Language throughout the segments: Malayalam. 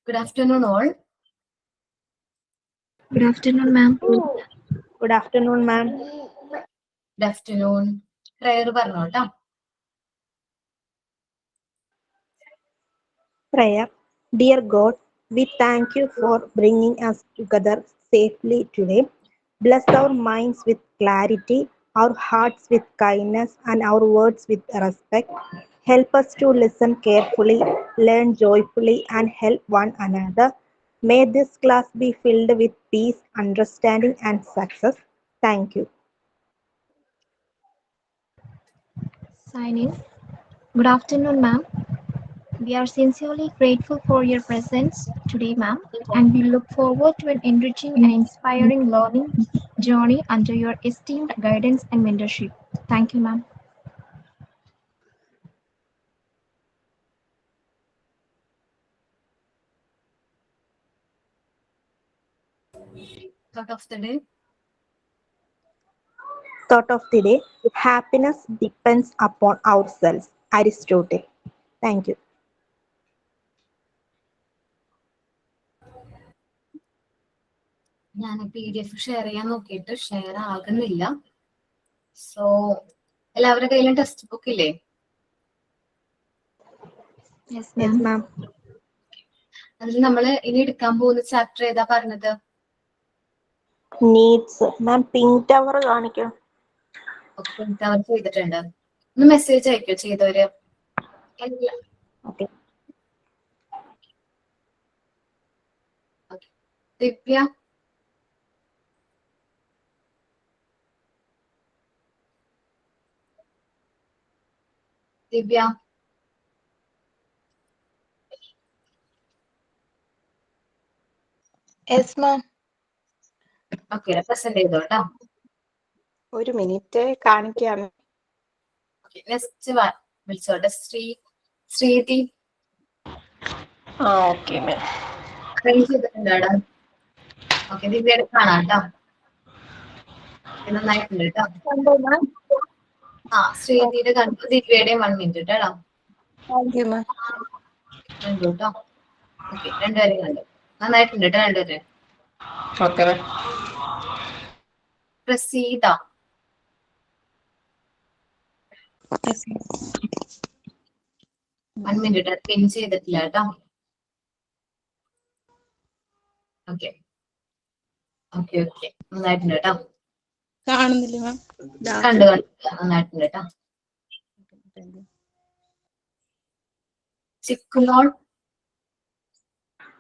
Good afternoon, all. Good afternoon, ma'am. Good afternoon, ma'am. Good afternoon. Prayer പറഞ്ഞോട്ടാ. Prayer. Dear God, we thank you for bringing us together safely today. Bless our minds with clarity, our hearts with kindness, and our words with respect. Help us to listen carefully, learn joyfully, and help one another. May this class be filled with peace, understanding, and success. Thank you. Sign in. Good afternoon, ma'am. We are sincerely grateful for your presence today, ma'am, and we look forward to an enriching and inspiring learning journey under your esteemed guidance and mentorship. Thank you, ma'am. Thought of the day. Thought of the day. Happiness depends upon ourselves. Aristotle. Thank you. ഞാൻ PDF ഷെയർ ചെയ്യാൻ നോക്കിയിട്ട് ഷെയർ ആകുന്നില്ല. സോ എല്ലാവരുടെ കയ്യിലും ടെക്സ്റ്റ് ബുക്ക് ഇല്ലേ? Yes, Yes, ma'am. ma'am. അതിൽ നമ്മൾ ഇനി എടുക്കാൻ പോകുന്ന ചാപ്റ്റർ ഏതാ പറഞ്ഞത്? Needs. Ma'am, pink tower കാണിക്കോ? അവർ ചെയ്തിട്ടുണ്ട്. ഒന്ന് മെസ്സേജ് അയക്കോ ചെയ്തവര്? Okay. Divya, Divya, Yes, ma'am. Okay present ചെയ്തോട്ടോ. ഒരു മിനിറ്റ് കാണിക്കാം. നെക്സ്റ്റ് വിളിച്ചോട്ടെ. Shreethi okay ma'am. അറേഞ്ച് ചെയ്തിട്ടുണ്ടോ? ഓക്കെ, ദിവ്യയുടെ കാണാം കേട്ടോ. നന്നായിട്ടുണ്ട് കേട്ടോ. ആ ശ്രീതിയുടെ കണ്ടു, ദിവ്യയുടെയും 1 മിനിറ്റ് കേട്ടോ. Thank you ma'am. കണ്ടു കേട്ടോ. ഓക്കെ, രണ്ടുപേരെയും കണ്ടു. നന്നായിട്ടുണ്ട് കേട്ടോ രണ്ടുപേരെ. Okay ma'am. Praseetha. Yes. 1 minute pin ചെയ്തിട്ടില്ല കേട്ടോ. ഓക്കെ ഓക്കെ ഓക്കെ, നന്നായിട്ടുണ്ട് കേട്ടോ. കാണുന്നില്ല മാം. കണ്ടു നന്നായിട്ടുണ്ട് കേട്ടോ. ചിക്കുമോൾ.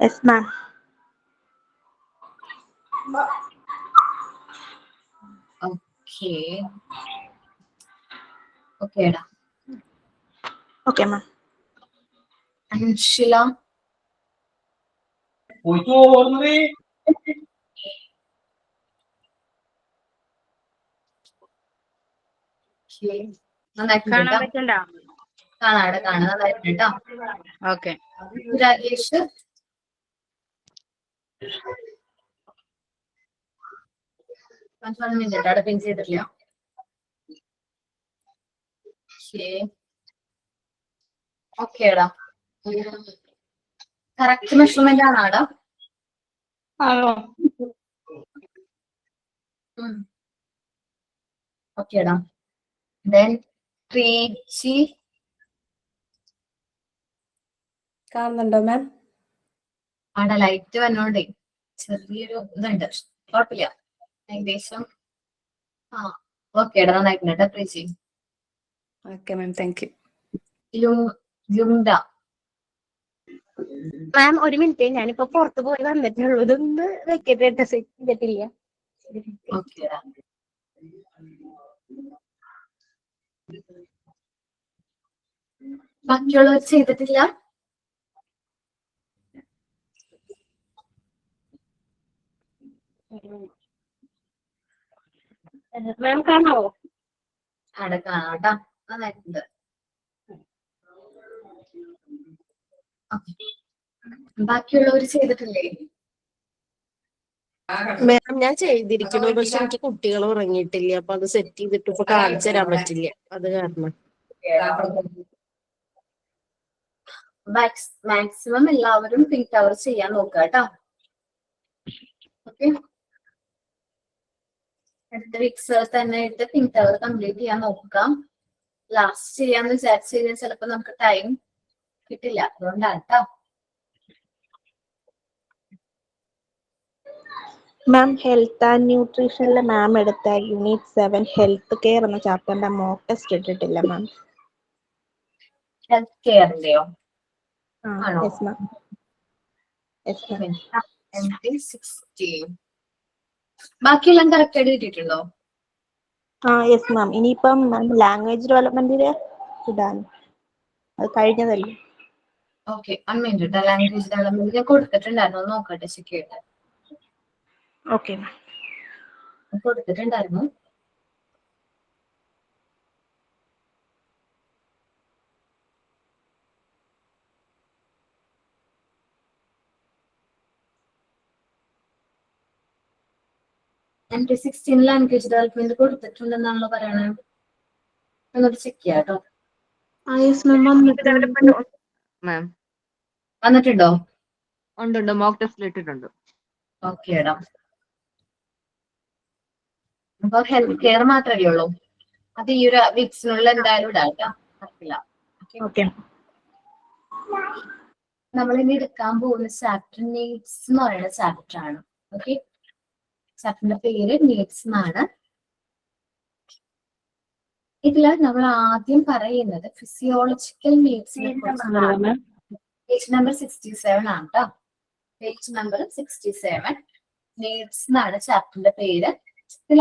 Yes, ma'am. ഓക്കെ ഓക്കേടാ. Okay, ma'am. അൻഷില. നന്നായിട്ടുണ്ട് കേട്ടോ. കാണാടെ കാണാൻ നന്നായിട്ടുണ്ട് കേട്ടോ. ഓക്കെ. രാജേഷ്. അവിടെ പിൻ ചെയ്തിട്ടില്ല. ഓക്കേടാ. കറക്റ്റ് മെഷർമെന്റ് ആണോടാ? ഓക്കേടാ. ദെൻ ട്രീച്ചി. കാണുന്നുണ്ടോ മാം? അവിടെ ലൈറ്റ് വന്നോണ്ടേ ചെറിയൊരു ഇതുണ്ട്. കുഴപ്പമില്ല, ഏകദേശം. ആ ഓക്കേടാ, നന്നായിട്ടുണ്ട് കേട്ടോ Treechi. Okay ma'am, thank you. യുംഡ. മാം ഒരു മിനിറ്റ്, ഞാനിപ്പോ പുറത്ത് പോയി വന്നിട്ടുള്ളൂ. ഇതൊന്ന് വെക്കട്ടെ, സെറ്റ് ചെയ്തിട്ടില്ല. ഓക്കേടാ. ബാക്കിയുള്ളവർ ചെയ്തിട്ടില്ല? മാം കാണാവോ? അവിടെ കാണാം കേട്ടോ. നന്നായിട്ടുണ്ട്. ബാക്കിയുള്ളവർ ചെയ്തിട്ടില്ലേ? മാം ഞാൻ ചെയ്തിരിക്കുന്നു, പക്ഷെ എനിക്ക് കുട്ടികൾ ഉറങ്ങിയിട്ടില്ല, അപ്പൊ അത് സെറ്റ് ചെയ്തിട്ട് ഇപ്പൊ കാണിച്ചു തരാൻ പറ്റില്ല, അത് കാരണം. മാക്സിമം എല്ലാവരും പിങ്ക് ടവർ ചെയ്യാൻ നോക്കുക കേട്ടോ. ഓക്കെ, അടുത്ത വീക്സ് തന്നെ ഇട്ട് പിങ്ക് ടവർ കംപ്ലീറ്റ് ചെയ്യാൻ നോക്കാം. ലാസ്റ്റ് ചെയ്യാന്ന് വിചാരിച്ചു കഴിഞ്ഞാൽ ചിലപ്പോൾ നമുക്ക് ടൈം കിട്ടില്ല, അതുകൊണ്ടാണ് കേട്ടോ. മാം ഹെൽത്ത് ആൻഡ് ന്യൂട്രീഷനിലെ മാം എടുത്ത യൂണിറ്റ് 7 ഹെൽത്ത് കെയർ എന്ന ചാപ്റ്ററിന്റെ മോക്ക് ടെസ്റ്റ് ഇട്ടിട്ടില്ല മാം. ഹെൽത്ത് കെയറിന്റെയോ? ആണോ? Yes ma'am. Yes ma'am. ബാക്കിയെല്ലാം കറക്റ്റ് ആയിട്ട് കിട്ടിയിട്ടുണ്ടോ? Yes ma'am. ഇനിയിപ്പം മാം ലാംഗ്വേജ് ഡെവലപ്മെന്റില് ഇടാൻ, അത് കഴിഞ്ഞതല്ലേ? ഓക്കെ, അമ്മേൻ്റെ ലാംഗ്വേജ് ഡെവലപ്മെന്റ് ഞാൻ കൊടുത്തിട്ടുണ്ടായിരുന്നു, നോക്കട്ടെ ചെക്ക് ചെയ്തിട്ട്. Okay ma'am. കൊടുത്തിട്ടുണ്ടായിരുന്നു. NT16 ലാംഗ്വേജ് ഡെവലപ്മെന്റ് കൊടുത്തിട്ടുണ്ടെന്നാണല്ലോ പറയണേ. ഒന്നോട്ട് ചെക്ക് ചെയ്യാം കേട്ടോ. മാം വന്നിട്ടുണ്ടോ? ഉണ്ട്, മോക്ക് ടെസ്റ്റിൽ ഇട്ടിട്ടുണ്ട്. ഓക്കെ ഇടാം. അപ്പൊ ഹെൽത്ത് കെയർ മാത്രമേ ഉള്ളൂ, അത് ഈ ഒരു വീക്സിനുള്ളിൽ എന്തായാലും ഇടാം കേട്ടോ. ഓക്കെ. നമ്മൾ ഇനി എടുക്കാൻ പോകുന്ന ചാപ്റ്റർ നീഡ്സ് എന്ന് പറയുന്ന ചാപ്റ്റർ ആണ്. ഓക്കെ, ചാപ്റ്ററിന്റെ പേര് നീഡ്സ് എന്നാണ്. ഇതിൽ നമ്മൾ ആദ്യം പറയുന്നത് ഫിസിയോളജിക്കൽ നീഡ്സിനെ കുറിച്ചാണ്. പേജ് നമ്പർ 67 ആണ് കേട്ടോ. പേജ് നമ്പർ 67 നീഡ്സ് എന്നാണ് ചാപ്റ്ററിന്റെ പേര്. ഇതിൽ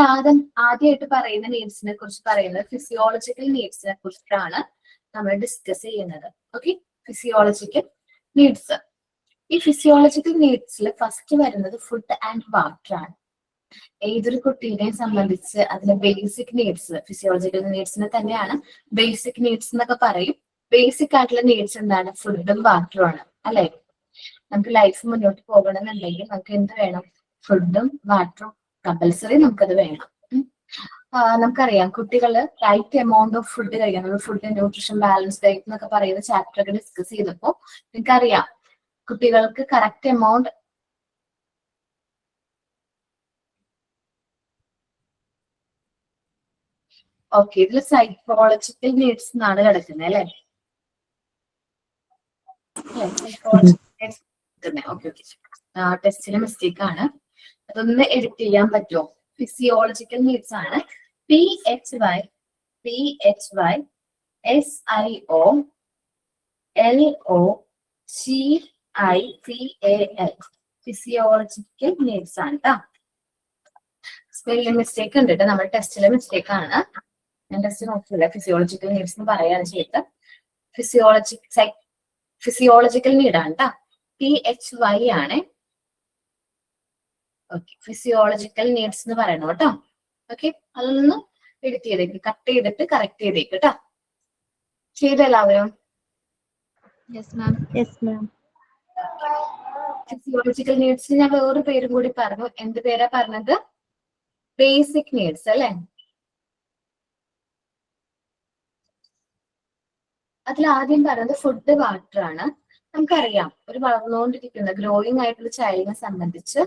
ആദ്യമായിട്ട് പറയുന്ന നീഡ്സിനെ കുറിച്ച് പറയുന്നത് ഫിസിയോളജിക്കൽ നീഡ്സിനെ കുറിച്ചിട്ടാണ് നമ്മൾ ഡിസ്കസ് ചെയ്യുന്നത്. Okay, physiological needs. ഈ ഫിസിയോളജിക്കൽ നീഡ്സിൽ ഫസ്റ്റ് വരുന്നത് ഫുഡ് ആൻഡ് വാട്ടർ ആണ്. ഏതൊരു കുട്ടീനെയും സംബന്ധിച്ച് അതിലെ ബേസിക് നീഡ്സ്, ഫിസിയോളജിക്കൽ നീഡ്സിനെ തന്നെയാണ് ബേസിക് നീഡ്സ് എന്നൊക്കെ പറയും. ബേസിക് ആയിട്ടുള്ള നീഡ്സ് എന്താണ്? ഫുഡും വാട്ടറും ആണ് അല്ലെ? നമുക്ക് ലൈഫ് മുന്നോട്ട് പോകണമെന്നുണ്ടെങ്കിൽ നമുക്ക് എന്ത് വേണം? ഫുഡും വാട്ടറും കമ്പൽസറി നമുക്കത് വേണം. നമുക്കറിയാം കുട്ടികൾ റൈറ്റ് എമൗണ്ട് ഓഫ് ഫുഡ് കഴിക്കണം. നമ്മൾ ഫുഡ് ന്യൂട്രീഷൻ ബാലൻസ് ഡയറ്റ് എന്നൊക്കെ പറയുന്ന ചാപ്റ്റർ ഒക്കെ ഡിസ്കസ് ചെയ്തപ്പോൾ നിങ്ങൾക്കറിയാം കുട്ടികൾക്ക് കറക്റ്റ് എമൗണ്ട് ഓക്കെ, ഇതിൽ സൈക്കോളജിക്കൽ നീഡ്സ് എന്നാണ് കിടക്കുന്നത് അല്ലെ? ടെസ്റ്റിലെ മിസ്റ്റേക്ക് ആണ്, അതൊന്ന് എഡിറ്റ് ചെയ്യാൻ പറ്റുമോ? ഫിസിയോളജിക്കൽ നീഡ്സ് ആണ്. PHY SIOLOGICAL ഫിസിയോളജിക്കൽ നീഡ്സ് ആണ് കേട്ടോ. സ്പെല്ലിംഗ് മിസ്റ്റേക്ക് ഉണ്ട് കേട്ടോ, നമ്മുടെ ടെസ്റ്റിലെ മിസ്റ്റേക്ക് ആണ്. ഞാൻ ടെസ്റ്റ് നോക്കിയില്ല, ഫിസിയോളജിക്കൽ നീഡ്സ് എന്ന് പറയാണ് ചെയ്തത്. ഫിസിയോളജിക്കൽ നീഡാണ് കേട്ടോ. PHY ആണ്. ഓക്കെ, ഫിസിയോളജിക്കൽ നീഡ്സ് എന്ന് പറയണം കേട്ടോ. ഓക്കെ, അതൊന്ന് എഡിറ്റ് ചെയ്തേക്ക്, കട്ട് ചെയ്തിട്ട് കറക്റ്റ് ചെയ്തേക്ക് കേട്ടോ. ചെയ്തെല്ലാവരും? ഫിസിയോളജിക്കൽ നീഡ്സ് ഞാൻ വേറൊരു പേരും കൂടി പറഞ്ഞു. എന്ത് പേരാ പറഞ്ഞത്? ബേസിക് നീഡ്സ് അല്ലെ? അതിൽ ആദ്യം പറയുന്നത് ഫുഡ് വാട്ടർ ആണ്. നമുക്കറിയാം ഒരു വളർന്നുകൊണ്ടിരിക്കുന്ന ഗ്രോയിങ് ആയിട്ടുള്ള ചൈൽഡിനെ സംബന്ധിച്ച്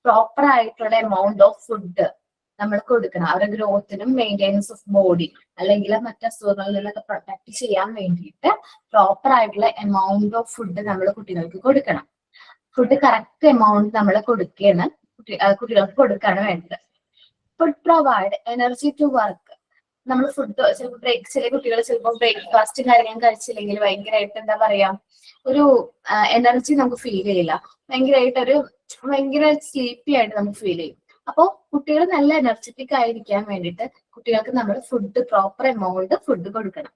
പ്രോപ്പർ ആയിട്ടുള്ള എമൗണ്ട് ഓഫ് ഫുഡ് നമ്മൾ കൊടുക്കണം. അവരുടെ ഗ്രോത്തിനും മെയിൻ്റെനൻസ് ഓഫ് ബോഡി അല്ലെങ്കിൽ മറ്റു അസുഖങ്ങളിൽ നിന്നൊക്കെ പ്രൊട്ടക്ട് ചെയ്യാൻ വേണ്ടിയിട്ട് പ്രോപ്പർ ആയിട്ടുള്ള എമൗണ്ട് ഓഫ് ഫുഡ് നമ്മൾ കുട്ടികൾക്ക് കൊടുക്കണം. ഫുഡ് കറക്റ്റ് എമൗണ്ട് നമ്മൾ കൊടുക്കുകയാണ്, കുട്ടികൾക്ക് കൊടുക്കുകയാണ് വേണ്ടത്. Food provide energy to work. നമ്മൾ ഫുഡ് ചിലപ്പോൾ ചില കുട്ടികൾ ചിലപ്പോൾ ബ്രേക്ക്ഫാസ്റ്റ് കാര്യങ്ങൾ കഴിച്ചില്ലെങ്കിൽ ഭയങ്കരമായിട്ട് എന്താ പറയാ, ഒരു എനർജി നമുക്ക് ഫീൽ ചെയ്യില്ല, ഭയങ്കര സ്ലീപ്പി ആയിട്ട് നമുക്ക് ഫീൽ ചെയ്യും. അപ്പോൾ കുട്ടികൾ നല്ല എനർജറ്റിക് ആയിരിക്കാൻ വേണ്ടിയിട്ട് കുട്ടികൾക്ക് നമ്മൾ ഫുഡ് പ്രോപ്പർ എമൗണ്ട് ഫുഡ് കൊടുക്കണം.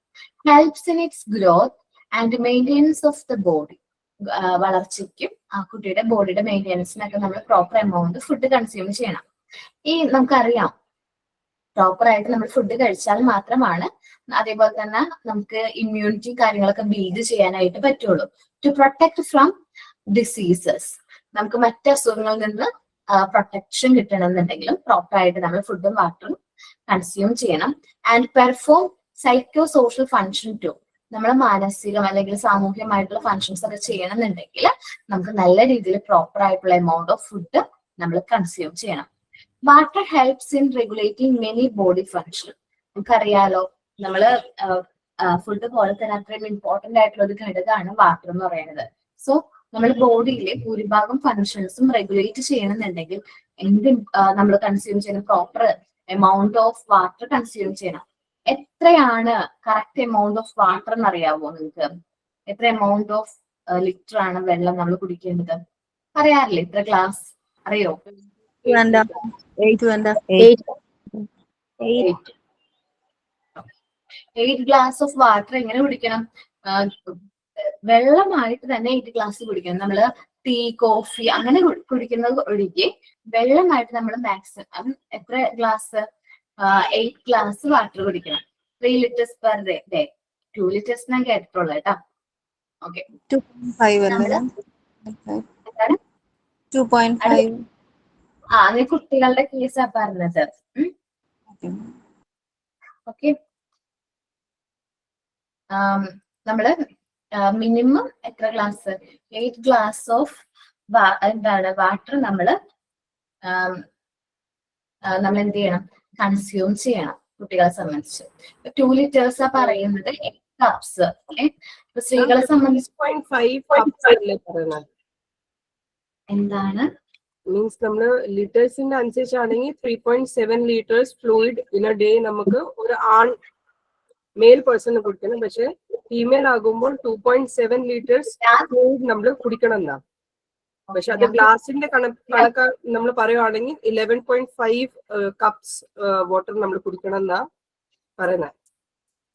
Helps in its growth and maintenance of the body. വളർച്ചയ്ക്കും ആ കുട്ടിയുടെ ബോഡിയുടെ മെയിൻ്റെനൻസിനൊക്കെ നമ്മൾ പ്രോപ്പർ എമൗണ്ട് ഫുഡ് കൺസ്യൂം ചെയ്യണം. ഈ നമുക്കറിയാം പ്രോപ്പർ ആയിട്ട് നമ്മൾ ഫുഡ് കഴിച്ചാൽ മാത്രമാണ് അതേപോലെ തന്നെ നമുക്ക് ഇമ്മ്യൂണിറ്റി കാര്യങ്ങളൊക്കെ ബിൽഡ് ചെയ്യാനായിട്ട് പറ്റുള്ളൂ. ടു പ്രൊട്ടക്ട് ഫ്രം ഡിസീസസ്, നമുക്ക് മറ്റ് അസുഖങ്ങളിൽ നിന്ന് പ്രൊട്ടക്ഷൻ കിട്ടണമെന്നുണ്ടെങ്കിലും പ്രോപ്പർ ആയിട്ട് നമ്മൾ ഫുഡും വാട്ടറും കൺസ്യൂം ചെയ്യണം. And perform psycho social function to. നമ്മളെ മാനസികം അല്ലെങ്കിൽ സാമൂഹികമായിട്ടുള്ള ഫങ്ഷൻസ് ഒക്കെ ചെയ്യണമെന്നുണ്ടെങ്കിൽ നമുക്ക് നല്ല രീതിയിൽ പ്രോപ്പർ ആയിട്ടുള്ള എമൗണ്ട് ഓഫ് ഫുഡ് നമ്മൾ കൺസ്യൂം ചെയ്യണം. Water helps in regulating many body function. നമുക്കറിയാലോ, നമ്മള് ഫുഡ് പോലെ തന്നെ അത്രയും ഇമ്പോർട്ടന്റ് ആയിട്ടുള്ള ഒരു ഘടകമാണ് വാട്ടർ എന്ന് പറയുന്നത്. സോ നമ്മുടെ ബോഡിയിലെ ഭൂരിഭാഗം ഫങ്ഷൻസും റെഗുലേറ്റ് ചെയ്യണമെന്നുണ്ടെങ്കിൽ എന്ത് നമ്മൾ കൺസ്യൂം ചെയ്യുന്ന proper amount of water consume ചെയ്യണം. എത്രയാണ് കറക്റ്റ് എമൗണ്ട് ഓഫ് വാട്ടർ എന്ന് അറിയാവോ നിങ്ങൾക്ക്? എത്ര എമൗണ്ട് ഓഫ് ലിറ്റർ ആണ് വെള്ളം നമ്മൾ കുടിക്കേണ്ടത്? അറിയാറില്ലേ? എത്ര ഗ്ലാസ് അറിയോ? 8 ഗ്ലാസ് ഓഫ് വാട്ടർ എങ്ങനെ കുടിക്കണം? വെള്ളമായിട്ട് തന്നെ 8 ഗ്ലാസ് കുടിക്കണം. നമ്മള് ടീ, കോഫി അങ്ങനെ കുടിക്കുന്നത് ഒഴികെ വെള്ളമായിട്ട് നമ്മൾ മാക്സിമം എത്ര ഗ്ലാസ്? 8 ഗ്ലാസ് വാട്ടർ കുടിക്കണം. 3 liters പെർ ഡേ. 2 liters ഞാൻ കേട്ടിട്ടുള്ളൂ കേട്ടോ. ഓക്കെ, 2.5 അത് കുട്ടികളുടെ കേസാ പറഞ്ഞത്. ഓക്കെ, നമ്മള് മിനിമം എത്ര ഗ്ലാസ്? 8 ഗ്ലാസ് ഓഫ് എന്താണ് വാട്ടർ നമ്മള് നമ്മൾ എന്ത് ചെയ്യണം? കൺസ്യൂം ചെയ്യണം കുട്ടികളെ സംബന്ധിച്ച്. 2 liters പറയുന്നത് 8 കപ്സ്. ഇപ്പൊ സ്ത്രീകളെ സംബന്ധിച്ച് 3.5 cups അല്ലേ പറയുന്നത്? എന്താണ് മീൻസ് നമ്മള് ലിറ്റേഴ്സിന്റെ അനുസരിച്ചാണെങ്കിൽ 3.7 liters fluid in A day നമുക്ക് ഒരു മെയിൽ പേഴ്സണ് കുടിക്കണം. പക്ഷെ ഫീമെയിൽ ആകുമ്പോൾ 2.7 liters ഫ്ലൂയിഡ് നമ്മൾ കുടിക്കണം എന്നാ. പക്ഷെ അത് ഗ്ലാസിന്റെ കണക്ക് നമ്മൾ പറയുവാണെങ്കിൽ 11.5 cups വാട്ടർ നമ്മൾ കുടിക്കണം എന്നാ പറയുന്നത്.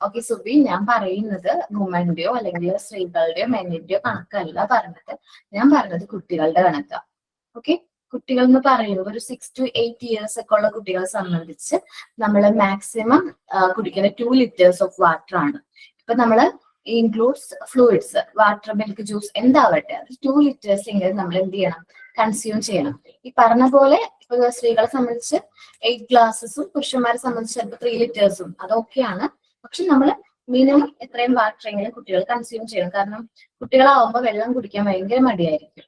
ഓക്കെ സുബി, ഞാൻ പറയുന്നത് വുമന്റെയോ അല്ലെങ്കിൽ സ്ത്രീകളുടെയോ മെന്നിന്റെയോ കണക്കല്ല പറഞ്ഞത്. ഞാൻ പറഞ്ഞത് കുട്ടികളുടെ കണക്കാ. ഓക്കെ, കുട്ടികൾ എന്ന് പറയുമ്പോൾ ഒരു 6 to 8 years ഒക്കെ ഉള്ള കുട്ടികളെ സംബന്ധിച്ച് നമ്മൾ മാക്സിമം കുടിക്കുന്ന 2 liters ഓഫ് വാട്ടർ ആണ്. ഇപ്പൊ നമ്മള് includes fluids, water, milk, juice എന്താവട്ടെ, അത് 2 liters എങ്കിലും നമ്മൾ എന്ത് ചെയ്യണം? കൺസ്യൂം ചെയ്യണം. ഈ പറഞ്ഞ പോലെ ഇപ്പൊ സ്ത്രീകളെ സംബന്ധിച്ച് 8 ഗ്ലാസസും പുരുഷന്മാരെ സംബന്ധിച്ച് ചിലപ്പോൾ 3 liters അതൊക്കെയാണ്. പക്ഷെ നമ്മൾ മിനിമം എത്രയും വാട്ടർ എങ്കിലും കുട്ടികൾ കൺസ്യൂം ചെയ്യണം. കാരണം കുട്ടികളാവുമ്പോൾ വെള്ളം കുടിക്കാൻ ഭയങ്കര മടിയായിരിക്കും.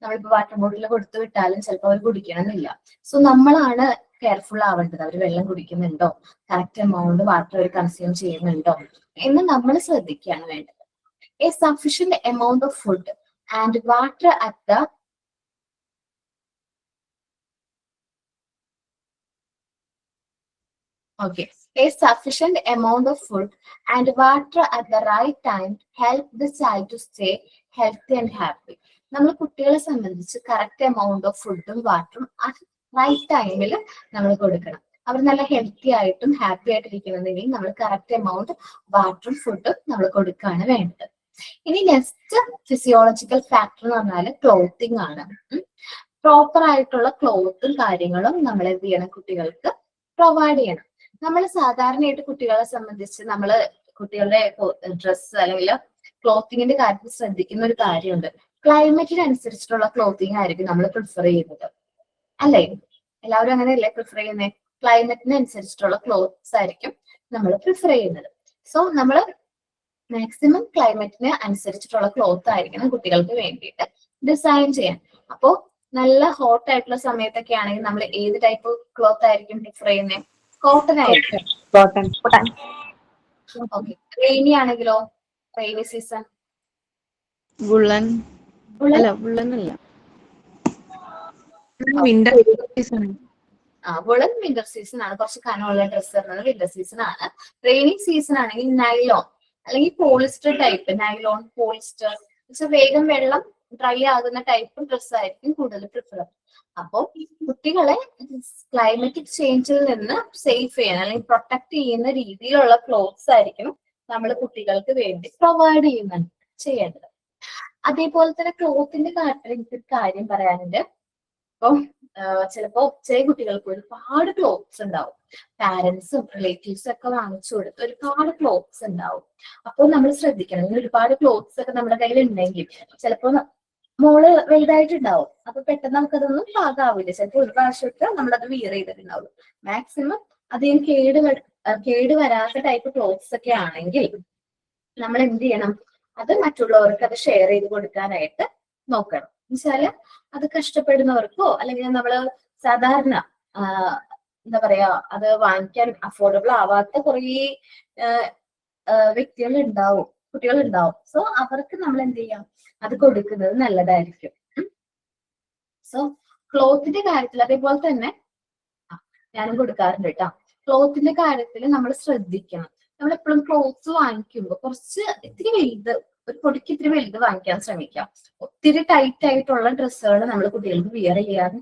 നമ്മളിപ്പോ വാട്ടർ ബോട്ടിൽ കൊടുത്തു വിട്ടാലും ചിലപ്പോൾ അവർ കുടിക്കണമെന്നില്ല. സോ നമ്മളാണ് കെയർഫുൾ ആവേണ്ടത്. അവർ വെള്ളം കുടിക്കുന്നുണ്ടോ, കറക്റ്റ് എമൗണ്ട് വാട്ടർ അവർ കൺസ്യൂം ചെയ്യുന്നുണ്ടോ എന്ന് നമ്മൾ ശ്രദ്ധിക്കുകയാണ് വേണ്ടത്. A sufficient amount of food and water at the A sufficient amount of food and water at the right time help the child to stay healthy and happy. നമ്മൾ കുട്ടികളെ സംബന്ധിച്ച് കറക്റ്റ് എമൗണ്ട് ഓഫ് ഫുഡും വാട്ടറും റൈറ്റ് ടൈമിൽ നമ്മൾ കൊടുക്കണം. അവർ നല്ല ഹെൽത്തി ആയിട്ടും ഹാപ്പി ആയിട്ടിരിക്കണമെങ്കിൽ നമ്മൾ കറക്റ്റ് എമൗണ്ട് വാട്ടറും ഫുഡും നമ്മൾ കൊടുക്കുകയാണ് വേണ്ടത്. ഇനി നെക്സ്റ്റ് ഫിസിയോളജിക്കൽ ഫാക്ടർ എന്ന് പറഞ്ഞാൽ ക്ലോത്തിങ് ആണ്. പ്രോപ്പർ ആയിട്ടുള്ള ക്ലോത്തും കാര്യങ്ങളും നമ്മൾ എന്ത് ചെയ്യണം? കുട്ടികൾക്ക് പ്രൊവൈഡ് ചെയ്യണം. നമ്മൾ സാധാരണയായിട്ട് കുട്ടികളെ സംബന്ധിച്ച് നമ്മൾ കുട്ടികളുടെ ഡ്രസ്സ് അല്ലെങ്കിൽ ക്ലോത്തിങ്ങിന്റെ കാര്യത്തിൽ ശ്രദ്ധിക്കുന്ന ഒരു കാര്യമുണ്ട്. ക്ലൈമറ്റിനനുസരിച്ചിട്ടുള്ള ക്ലോത്തിങ് ആയിരിക്കും നമ്മൾ പ്രിഫർ ചെയ്യുന്നത്, അല്ലേ? എല്ലാവരും അങ്ങനെയല്ലേ പ്രിഫർ ചെയ്യുന്നത്? ക്ലൈമറ്റിനനുസരിച്ചിട്ടുള്ള ക്ലോത്ത്സ് ആയിരിക്കും നമ്മൾ പ്രിഫർ ചെയ്യുന്നത്. സോ നമ്മൾ മാക്സിമം ക്ലൈമറ്റിന് അനുസരിച്ചിട്ടുള്ള ക്ലോത്ത് ആയിരിക്കണം കുട്ടികൾക്ക് വേണ്ടിയിട്ട് ഡിസൈൻ ചെയ്യാൻ. അപ്പോ നല്ല ഹോട്ട് ആയിട്ടുള്ള സമയത്തൊക്കെ ആണെങ്കിൽ നമ്മൾ ഏത് ടൈപ്പ് ക്ലോത്ത് ആയിരിക്കും പ്രിഫർ ചെയ്യുന്നത്? കോട്ടൺ ആയിരിക്കും. ഓക്കെ, റെയിനി ആണെങ്കിലോ? റെയിനി സീസൺ വുളൻ അല്ല, winter season. Woollen winter season ആണ്. കുറച്ച് കനമുള്ള ഡ്രസ്സ് വരുന്നത് വിന്റർ സീസൺ ആണ്. റെയിനി സീസൺ ആണെങ്കിൽ നൈലോൺ അല്ലെങ്കിൽ പോളിസ്റ്റർ ടൈപ്പ്, നൈലോൺ, പോളിസ്റ്റർ, വേഗം വെള്ളം ഡ്രൈ ആകുന്ന ടൈപ്പ് ഡ്രസ്സ് ആയിരിക്കും കൂടുതൽ പ്രിഫർ. അപ്പോ കുട്ടികളെ ക്ലൈമറ്റിക് ചേഞ്ചിൽ നിന്ന് സേഫ് ചെയ്യാൻ അല്ലെങ്കിൽ പ്രൊട്ടക്ട് ചെയ്യുന്ന രീതിയിലുള്ള ക്ലോത്ത്സ് ആയിരിക്കും നമ്മൾ കുട്ടികൾക്ക് വേണ്ടി പ്രൊവൈഡ് ചെയ്യേണ്ടത്. അതേപോലെ തന്നെ ക്ലോത്തിന്റെ കാര്യത്തിൽ കാര്യം പറയാനുണ്ട്. അപ്പം ചിലപ്പോ ചില കുട്ടികൾക്ക് ഒരുപാട് ക്ലോത്ത്സ് ഉണ്ടാവും. പാരന്റ്സും റിലേറ്റീവ്സും ഒക്കെ വാങ്ങിച്ചു കൊടുത്ത് ഒരുപാട് ക്ലോത്ത്സ് ഉണ്ടാവും. അപ്പോൾ നമ്മൾ ശ്രദ്ധിക്കണം. ഒരുപാട് ക്ലോത്ത്സ് ഒക്കെ നമ്മുടെ കയ്യിൽ ഉണ്ടെങ്കിൽ ചിലപ്പോ മോള് വലുതായിട്ടുണ്ടാവും. അപ്പൊ പെട്ടെന്ന് നമുക്കതൊന്നും പാകാവില്ല. ചിലപ്പോൾ ഒരു പ്രാവശ്യമൊക്കെ നമ്മളത് വിയർ ചെയ്തിട്ടുണ്ടാവും. മാക്സിമം അധികം കേട് വരാത്ത ടൈപ്പ് ക്ലോത്ത്സ് ഒക്കെ ആണെങ്കിൽ നമ്മൾ എന്ത് ചെയ്യണം, അത് മറ്റുള്ളവർക്ക് അത് ഷെയർ ചെയ്ത് കൊടുക്കാനായിട്ട് നോക്കണം. എന്നുവെച്ചാല് അത് കഷ്ടപ്പെടുന്നവർക്കോ അല്ലെങ്കിൽ നമ്മള് സാധാരണ എന്താ പറയാ അത് വാങ്ങിക്കാൻ അഫോർഡബിൾ ആവാത്ത കുറേ വ്യക്തികൾ ഉണ്ടാവും, കുട്ടികൾ ഉണ്ടാവും. സോ അവർക്ക് നമ്മൾ എന്ത് ചെയ്യാം, അത് കൊടുക്കുന്നത് നല്ലതായിരിക്കും. സോ ക്ലോത്തിന്റെ കാര്യത്തിൽ അതേപോലെ തന്നെ ഞാനും കൊടുക്കാറുണ്ട് കേട്ടോ. ക്ലോത്തിന്റെ കാര്യത്തിൽ നമ്മൾ ശ്രദ്ധിക്കണം. നമ്മൾ എപ്പോഴും ക്ലോത്ത്സ് വാങ്ങിക്കുമ്പോൾ കുറച്ച് ഇത്തിരി വലുത്, ഒരു പൊടിക്ക് ഇത്തിരി വലുത് വാങ്ങിക്കാൻ ശ്രമിക്കാം. ഒത്തിരി ടൈറ്റ് ആയിട്ടുള്ള ഡ്രസ്സുകൾ നമ്മൾ കുട്ടികൾക്ക് വിയർ ചെയ്യാൻ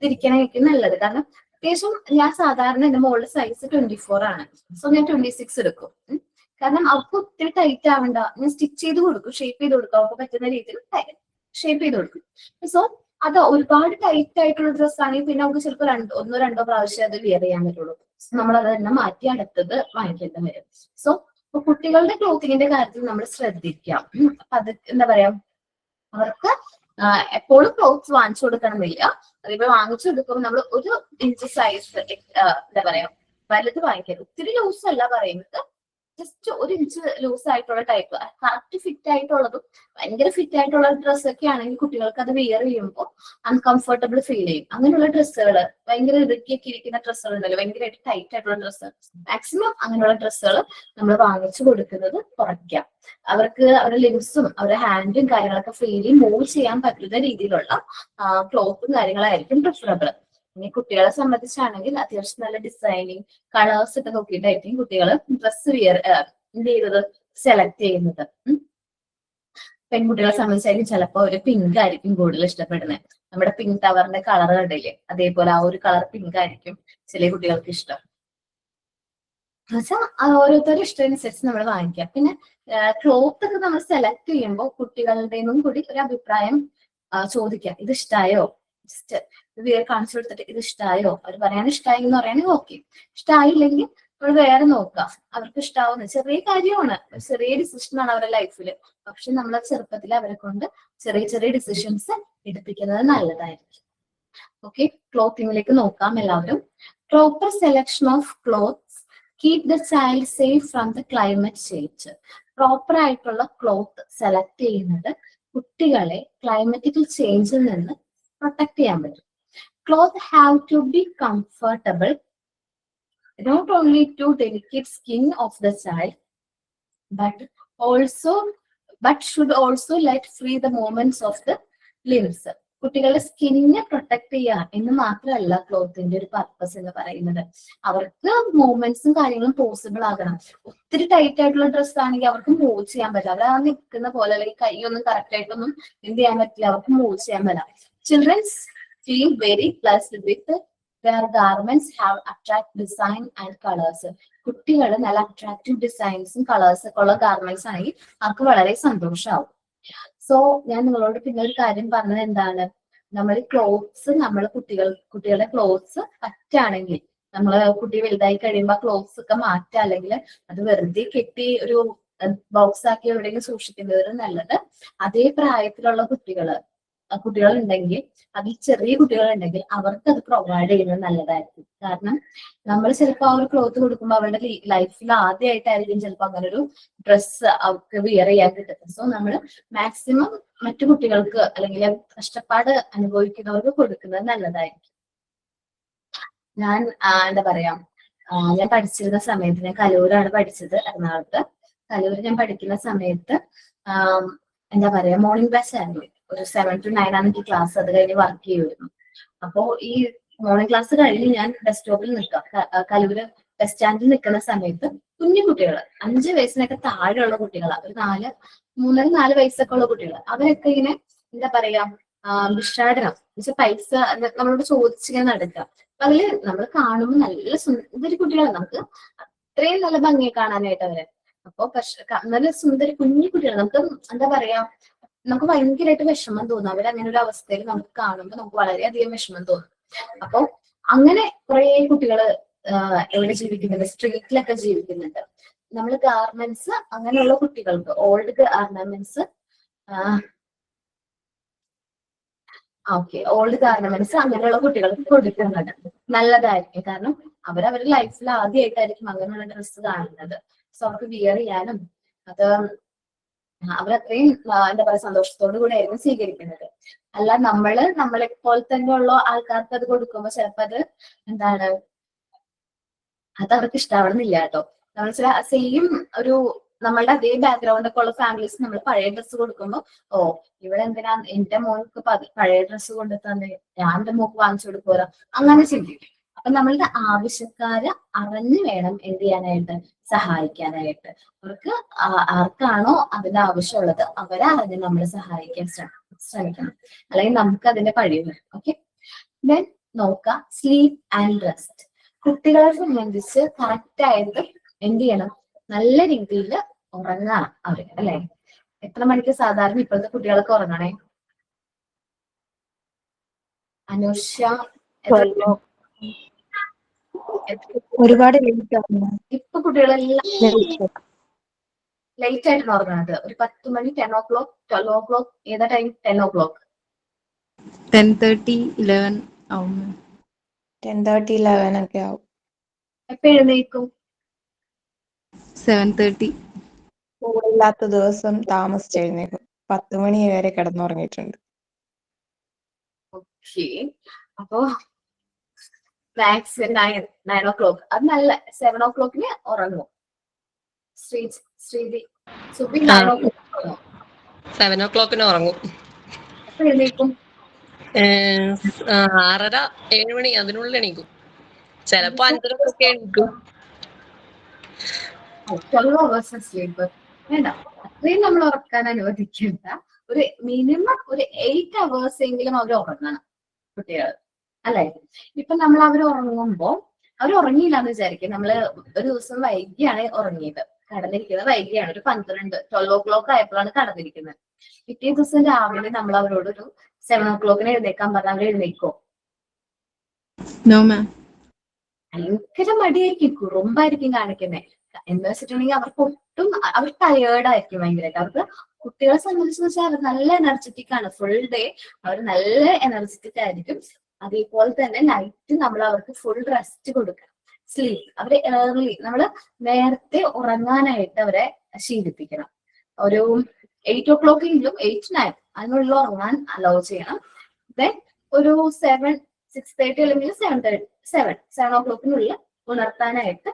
ഇരിക്കണേക്കും നല്ലത്. കാരണം അത്യാവശ്യം ഞാൻ സാധാരണ എന്റെ മോളുടെ സൈസ് 24 ആണ്. സോ ഞാൻ 26 എടുക്കും. കാരണം അവർക്ക് ഒത്തിരി ടൈറ്റ് ആവണ്ട, ഞാൻ സ്റ്റിച്ച് ചെയ്ത് കൊടുക്കും, ഷേപ്പ് ചെയ്ത് കൊടുക്കും, അവർക്ക് പറ്റുന്ന രീതിയിൽ ഷേപ്പ് ചെയ്ത് കൊടുക്കും. സോ അത് ഒരുപാട് ടൈറ്റ് ആയിട്ടുള്ള ഡ്രസ്സ് ആണെങ്കിൽ പിന്നെ നമുക്ക് ചിലപ്പോൾ ഒന്നോ രണ്ടോ പ്രാവശ്യം അത് വിയർ ചെയ്യാൻ പറ്റുള്ളൂ. നമ്മൾ അത് തന്നെ മാറ്റി അടുത്തത് വാങ്ങിക്കേണ്ടി വരും. സോ കുട്ടികളുടെ ക്ലോത്തിങ്ങിന്റെ കാര്യത്തിൽ നമ്മൾ ശ്രദ്ധിക്കാം. അത് എന്താ പറയാ, അവർക്ക് എപ്പോഴും ക്ലോത്ത്സ് വാങ്ങിച്ചു കൊടുക്കണമെന്നില്ല. അതിപ്പോ വാങ്ങിച്ചു കൊടുക്കുമ്പോൾ നമ്മൾ 1 ഇഞ്ച് സൈസ് എന്താ പറയാ വലുത് വാങ്ങിക്കരുത്. ഒത്തിരി ലൂസ് അല്ല പറയുന്നത്, ജസ്റ്റ് 1 ഇഞ്ച് ലൂസ് ആയിട്ടുള്ള ടൈപ്പ്. കറക്റ്റ് ഫിറ്റ് ആയിട്ടുള്ളതും ഭയങ്കര ഫിറ്റ് ആയിട്ടുള്ള ഡ്രസ്സൊക്കെ ആണെങ്കിൽ കുട്ടികൾക്ക് അത് വിയർ ചെയ്യുമ്പോൾ അൺകംഫർട്ടബിൾ ഫീൽ ചെയ്യും. അങ്ങനെയുള്ള ഡ്രസ്സുകൾ, ഭയങ്കര ഇറുക്കിയൊക്കെ ഇരിക്കുന്ന ഡ്രസ്സുകൾ ഉണ്ടല്ലോ, ഭയങ്കരമായിട്ട് ടൈറ്റ് ആയിട്ടുള്ള ഡ്രസ്സ്, മാക്സിമം അങ്ങനെയുള്ള ഡ്രസ്സുകൾ നമ്മൾ വാങ്ങിച്ചു കൊടുക്കുന്നത് കുറയ്ക്കാം. അവർക്ക് അവരുടെ ലിംസും അവരുടെ ഹാൻഡും കാര്യങ്ങളൊക്കെ ഫ്രീലി മൂവ് ചെയ്യാൻ പറ്റുന്ന രീതിയിലുള്ള ക്ലോത്തും കാര്യങ്ങളായിരിക്കും പ്രിഫറബിൾ. ഇനി കുട്ടികളെ സംബന്ധിച്ചാണെങ്കിൽ അത്യാവശ്യം നല്ല ഡിസൈനിങ് കളേഴ്സ് ഒക്കെ നോക്കിയിട്ടായിരിക്കും കുട്ടികൾ ഡ്രസ്സ് എന്ത് ചെയ്തത് സെലക്ട് ചെയ്യുന്നത്. പെൺകുട്ടികളെ സംബന്ധിച്ചായിരിക്കും ചിലപ്പോൾ ഒരു പിങ്ക് ആയിരിക്കും കൂടുതൽ ഇഷ്ടപ്പെടുന്നത്. നമ്മുടെ പിങ്ക് ടവറിന്റെ കളർ കണ്ടില്ലേ, അതേപോലെ ആ ഒരു കളർ പിങ്ക് ആയിരിക്കും ചില കുട്ടികൾക്ക് ഇഷ്ടം. എന്നുവെച്ചാൽ ഓരോരുത്തരുടെ ഇഷ്ടം അനുസരിച്ച് നമ്മൾ വാങ്ങിക്കാം. പിന്നെ ക്ലോത്ത് ഒക്കെ നമ്മൾ സെലക്ട് ചെയ്യുമ്പോൾ കുട്ടികളുടെയും കൂടി ഒരു അഭിപ്രായം ചോദിക്കാം. ഇത് ഇഷ്ടായോ, ജസ്റ്റ് ഇത് കാണിച്ചു കൊടുത്തിട്ട് ഇത് ഇഷ്ടായോ, അവർ പറയാൻ ഇഷ്ടമായി എന്ന് പറയുകയാണെങ്കിൽ ഓക്കെ. ഇഷ്ടമായില്ലെങ്കിൽ നമ്മൾ വേറെ നോക്കാം. അവർക്ക് ഇഷ്ടാവുന്ന ചെറിയ കാര്യമാണ്, ചെറിയ ഡിസിഷനാണ് അവരുടെ ലൈഫിൽ. പക്ഷെ നമ്മൾ ചെറുപ്പത്തിൽ അവരെ കൊണ്ട് ചെറിയ ചെറിയ ഡിസിഷൻസ് എടുപ്പിക്കുന്നത് നല്ലതായിരിക്കും. ഓക്കെ, ക്ലോത്തിങ്ങിലേക്ക് നോക്കാം എല്ലാവരും. Proper selection of clothes keep the child safe from the climate change. Proper ആയിട്ടുള്ള ക്ലോത്ത് സെലക്ട് ചെയ്യുന്നത് കുട്ടികളെ ക്ലൈമറ്റിക്കൽ ചേഞ്ചിൽ നിന്ന് പ്രൊട്ടക്ട് ചെയ്യാൻ പറ്റും. Clothes have to be comfortable, not only to delicate skin of the child, but should also let free the movements of the limbs. കുട്ടികളുടെ സ്കിന്നിനെ പ്രൊട്ടക്ട് ചെയ്യുക എന്ന് മാത്രമല്ല ക്ലോത്തിന്റെ ഒരു പർപ്പസ് എന്ന് പറയുന്നത്. അവർക്ക് മൂവ്മെന്റ്സും കാര്യങ്ങളും പോസിബിൾ ആകണം. ഒത്തിരി ടൈറ്റ് ആയിട്ടുള്ള ഡ്രസ്സ് ആണെങ്കിൽ അവർക്ക് മൂവ് ചെയ്യാൻ പറ്റില്ല. അവർ ആ നിൽക്കുന്ന പോലെ അല്ലെങ്കിൽ കൈയൊന്നും കറക്റ്റ് ആയിട്ടൊന്നും എന്ത് ചെയ്യാൻ പറ്റില്ല, അവർക്ക് മൂവ് ചെയ്യാൻ പറ്റില്ല. Children's feel very blessed with their garments have attractive design and colors. കുട്ടികൾ നല്ല അട്രാക്റ്റീവ് ഡിസൈൻസും കളേഴ്സും ഒക്കെ ഉള്ള ഗാർമെന്റ്സ് ആണെങ്കിൽ അവർക്ക് വളരെ സന്തോഷമാവും. സോ ഞാൻ നിങ്ങളോട് പിന്നെ ഒരു കാര്യം പറഞ്ഞത് എന്താണ്, നമ്മൾ ക്ലോത്ത്സ് നമ്മൾ കുട്ടികളുടെ ക്ലോത്ത്സ് പറ്റുകയാണെങ്കിൽ നമ്മൾ കുട്ടി വലുതായി കഴിയുമ്പോൾ ക്ലോത്ത്സ് ഒക്കെ മാറ്റുക, അല്ലെങ്കിൽ അത് വെറുതെ കെട്ടി ഒരു ബോക്സ് ആക്കി എവിടെയെങ്കിലും സൂക്ഷിക്കുന്നത് നല്ലത്. അതേ പ്രായത്തിലുള്ള കുട്ടികളുണ്ടെങ്കിൽ, അതിൽ ചെറിയ കുട്ടികളുണ്ടെങ്കിൽ അവർക്ക് അത് പ്രൊവൈഡ് ചെയ്യുന്നത് നല്ലതായിരിക്കും. കാരണം നമ്മൾ ചിലപ്പോൾ ആ ഒരു ക്ലോത്ത് കൊടുക്കുമ്പോൾ അവരുടെ ലൈഫിൽ ആദ്യമായിട്ടായിരിക്കും ചിലപ്പോൾ അങ്ങനെ ഒരു ഡ്രസ്സ് അവർക്ക് വിയർ ചെയ്യാൻ കിട്ടുന്നത്. സോ നമ്മൾ മാക്സിമം മറ്റു കുട്ടികൾക്ക് അല്ലെങ്കിൽ കഷ്ടപ്പാട് അനുഭവിക്കുന്നവർക്ക് കൊടുക്കുന്നത് നല്ലതായിരിക്കും. ഞാൻ എന്താ പറയാ, ഞാൻ പഠിച്ചിരുന്ന സമയത്ത്, ഞാൻ കലൂരാണ് പഠിച്ചത്, എറണാകുളത്ത്. കലൂർ ഞാൻ പഠിക്കുന്ന സമയത്ത് എന്താ പറയാ മോർണിംഗ് ബാച്ച് ആയിരുന്നു. ഒരു 7 to 9 ആണ് എനിക്ക് ക്ലാസ്. അത് കഴിഞ്ഞ് വർക്ക് ചെയ്യുമായിരുന്നു. അപ്പോ ഈ മോർണിംഗ് ക്ലാസ് കഴിഞ്ഞ് ഞാൻ ബസ് സ്റ്റോപ്പിൽ നിൽക്കാം, കലൂര് ബസ് സ്റ്റാൻഡിൽ നിൽക്കുന്ന സമയത്ത് കുഞ്ഞു കുട്ടികൾ, 5 വയസ്സിനൊക്കെ താഴെയുള്ള കുട്ടികളാണ്, ഒരു 3-4 വയസ്സൊക്കെ ഉള്ള കുട്ടികൾ. അവരൊക്കെ ഇങ്ങനെ എന്താ പറയാ ഭിക്ഷാടനം എന്നുവെച്ചാൽ പൈസ നമ്മളോട് ചോദിച്ചിങ്ങനെ നടക്കുക. അപ്പൊ അതില് നമ്മൾ കാണുമ്പോൾ നല്ല സുന്ദരി കുട്ടികളാണ്, നമുക്ക് അത്രയും നല്ല ഭംഗിയെ കാണാനായിട്ട് അവര്. അപ്പൊ നല്ല സുന്ദരി കുഞ്ഞു കുട്ടികൾ, നമുക്ക് എന്താ പറയാ നമുക്ക് ഭയങ്കരമായിട്ട് വിഷമം തോന്നും. അവരങ്ങനെ ഒരു അവസ്ഥയിൽ നമുക്ക് കാണുമ്പോൾ നമുക്ക് വളരെയധികം വിഷമം തോന്നും. അപ്പൊ അങ്ങനെ കുറെ കുട്ടികള് എവിടെ ജീവിക്കുന്നുണ്ട്, സ്ട്രീറ്റിലൊക്കെ ജീവിക്കുന്നുണ്ട്. നമ്മൾ ഗാർമെന്റ്സ് അങ്ങനെയുള്ള കുട്ടികൾക്ക്, ഓൾഡ് ഗാർമെന്റ്സ് ഓൾഡ് ഗാർമെന്റ്സ് അങ്ങനെയുള്ള കുട്ടികൾക്ക് കൊടുക്കുന്നത് നല്ലതായിരിക്കും. കാരണം അവരുടെ ലൈഫിൽ ആദ്യമായിട്ടായിരിക്കും അങ്ങനെയുള്ള ഡ്രസ്സ് കാണുന്നത്. സോ അവർക്ക് വിയർ ചെയ്യാനും അത് അവരത്രയും എന്താ പറയാ സന്തോഷത്തോടു കൂടി ആയിരുന്നു സ്വീകരിക്കുന്നത്. അല്ല നമ്മളെ പോലെ തന്നെ ഉള്ള ആൾക്കാർക്ക് അത് കൊടുക്കുമ്പോ ചിലപ്പോ അത് എന്താണ് അത് അവർക്ക് ഇഷ്ടാവണമെന്നില്ല കേട്ടോ. നമ്മൾ സെയിം ഒരു നമ്മളുടെ അതേ ബാക്ക്ഗ്രൗണ്ട് ഒക്കെ ഉള്ള ഫാമിലീസ് നമ്മൾ പഴയ ഡ്രസ്സ് കൊടുക്കുമ്പോൾ ഓ ഇവിടെ എന്തിനാ എന്റെ മോൾക്ക് പഴയ ഡ്രസ്സ് കൊണ്ട് തന്നെ ഞാൻ എന്റെ മോക്ക് വാങ്ങിച്ചു കൊടുക്കുക അങ്ങനെ ചിന്തിക്കും. അപ്പൊ നമ്മളുടെ ആവശ്യക്കാര് അറിഞ്ഞു വേണം എന്ത് ചെയ്യാനായിട്ട്, സഹായിക്കാനായിട്ട്. അവർക്ക് ആർക്കാണോ അതിന്റെ ആവശ്യമുള്ളത് അവരെ അറിഞ്ഞ് നമ്മൾ സഹായിക്കാൻ ശ്രമിക്കണം, അല്ലെങ്കിൽ നമുക്ക് അതിന്റെ കഴിവ്. ഓക്കെ, ദെൻ നോക്കാം സ്ലീപ്പ് ആൻഡ് റെസ്റ്റ്. കുട്ടികളെ സംബന്ധിച്ച് കറക്റ്റ് ആയിട്ട് എന്ത് ചെയ്യണം, നല്ല രീതിയിൽ ഉറങ്ങണം അവര്, അല്ലെ? എത്ര മണിക്ക് സാധാരണ ഇപ്പോഴത്തെ കുട്ടികളൊക്കെ ഉറങ്ങണേ? അനുഷ, ഒരുപാട് ലേറ്റ് ആകുന്നു. ഇപ്പൊ കുട്ടികളെല്ലാം ലേറ്റ് ആയിട്ടാണ് ഉറങ്ങുന്നത്. ഒരു 10 മണി, 10 o'clock, 12 o'clock, ഏതാ ടൈം? 10 o'clock. 10:30, 11 ആവും. 10:30, 11 ഒക്കെ ആവും. എപ്പൊ എഴുന്നേക്കും? 7:30. സ്കൂളില്ലാത്ത ദിവസം താമസിച്ചെഴുന്നേക്കും. 10 മണി വരെ കിടന്നുറങ്ങിയിട്ടുണ്ട്. ഓക്കെ, അപ്പോ മാക്സ് 9 o'clock. അത് നല്ല 7 o'clock ഉറങ്ങും. ശ്രീതി സുബി 9 o'clock ഉറങ്ങും. 7 o'clock ഉറങ്ങും. എപ്പൊ എഴുന്നേക്കും? 6:30, 7 മണി അതിനുള്ളിൽ എണീക്കും. ചിലപ്പോ 5:30 എണീക്കും. 12 hours സ്ലീപ്പ് വേണ്ട, അത്രയും നമ്മൾ ഉറക്കാൻ അനുവദിക്കണ്ട. ഒരു മിനിമം ഒരു 8 hours എങ്കിലും അവർ ഉറങ്ങണം കുട്ടികൾ, അല്ലെ? ഇപ്പൊ നമ്മൾ അവർ ഉറങ്ങുമ്പോ അവർ ഉറങ്ങിയില്ല എന്ന് വിചാരിക്കും. നമ്മള് ഒരു ദിവസം വൈകിയാണ് ഉറങ്ങിയത്, കടന്നിരിക്കുന്നത് വൈകിയാണ്, ഒരു 12 o'clock ആയപ്പോഴാണ് കടന്നിരിക്കുന്നത്. പിറ്റേ ദിവസം രാവിലെ നമ്മൾ അവരോട് ഒരു 7 o'clock എഴുന്നേക്കാൻ പറഞ്ഞാൽ അവർ എഴുന്നേക്കോ? No, ma'am. ഭയങ്കര മടിയായിരിക്കും, കുറുമ്പായിരിക്കും കാണിക്കുന്നത്. എന്താ വെച്ചിട്ടുണ്ടെങ്കിൽ അവർക്ക് ഒട്ടും അവർ ടയേർഡ് ആയിരിക്കും ഭയങ്കരമായിട്ട്. അവർക്ക് കുട്ടികളെ സംബന്ധിച്ച് വെച്ചാൽ അവർ നല്ല എനർജറ്റിക് ആണ്, ഫുൾ ഡേ അവർ നല്ല എനർജറ്റിക് ആയിരിക്കും. അതേപോലെ തന്നെ നൈറ്റ് നമ്മൾ അവർക്ക് ഫുൾ റെസ്റ്റ് കൊടുക്കണം, സ്ലീപ്പ്. അവരെ ഏർലി നമ്മൾ നേരത്തെ ഉറങ്ങാനായിട്ട് അവരെ ശീലിപ്പിക്കണം. ഒരു 8 o'clock എങ്കിലും 8, 9 അതിനുള്ളിൽ ഉറങ്ങാൻ അലോ ചെയ്യണം. ദെൻ ഒരു 7, 6:30 അല്ലെങ്കിൽ 7 o'clock ഉണർത്താനായിട്ട്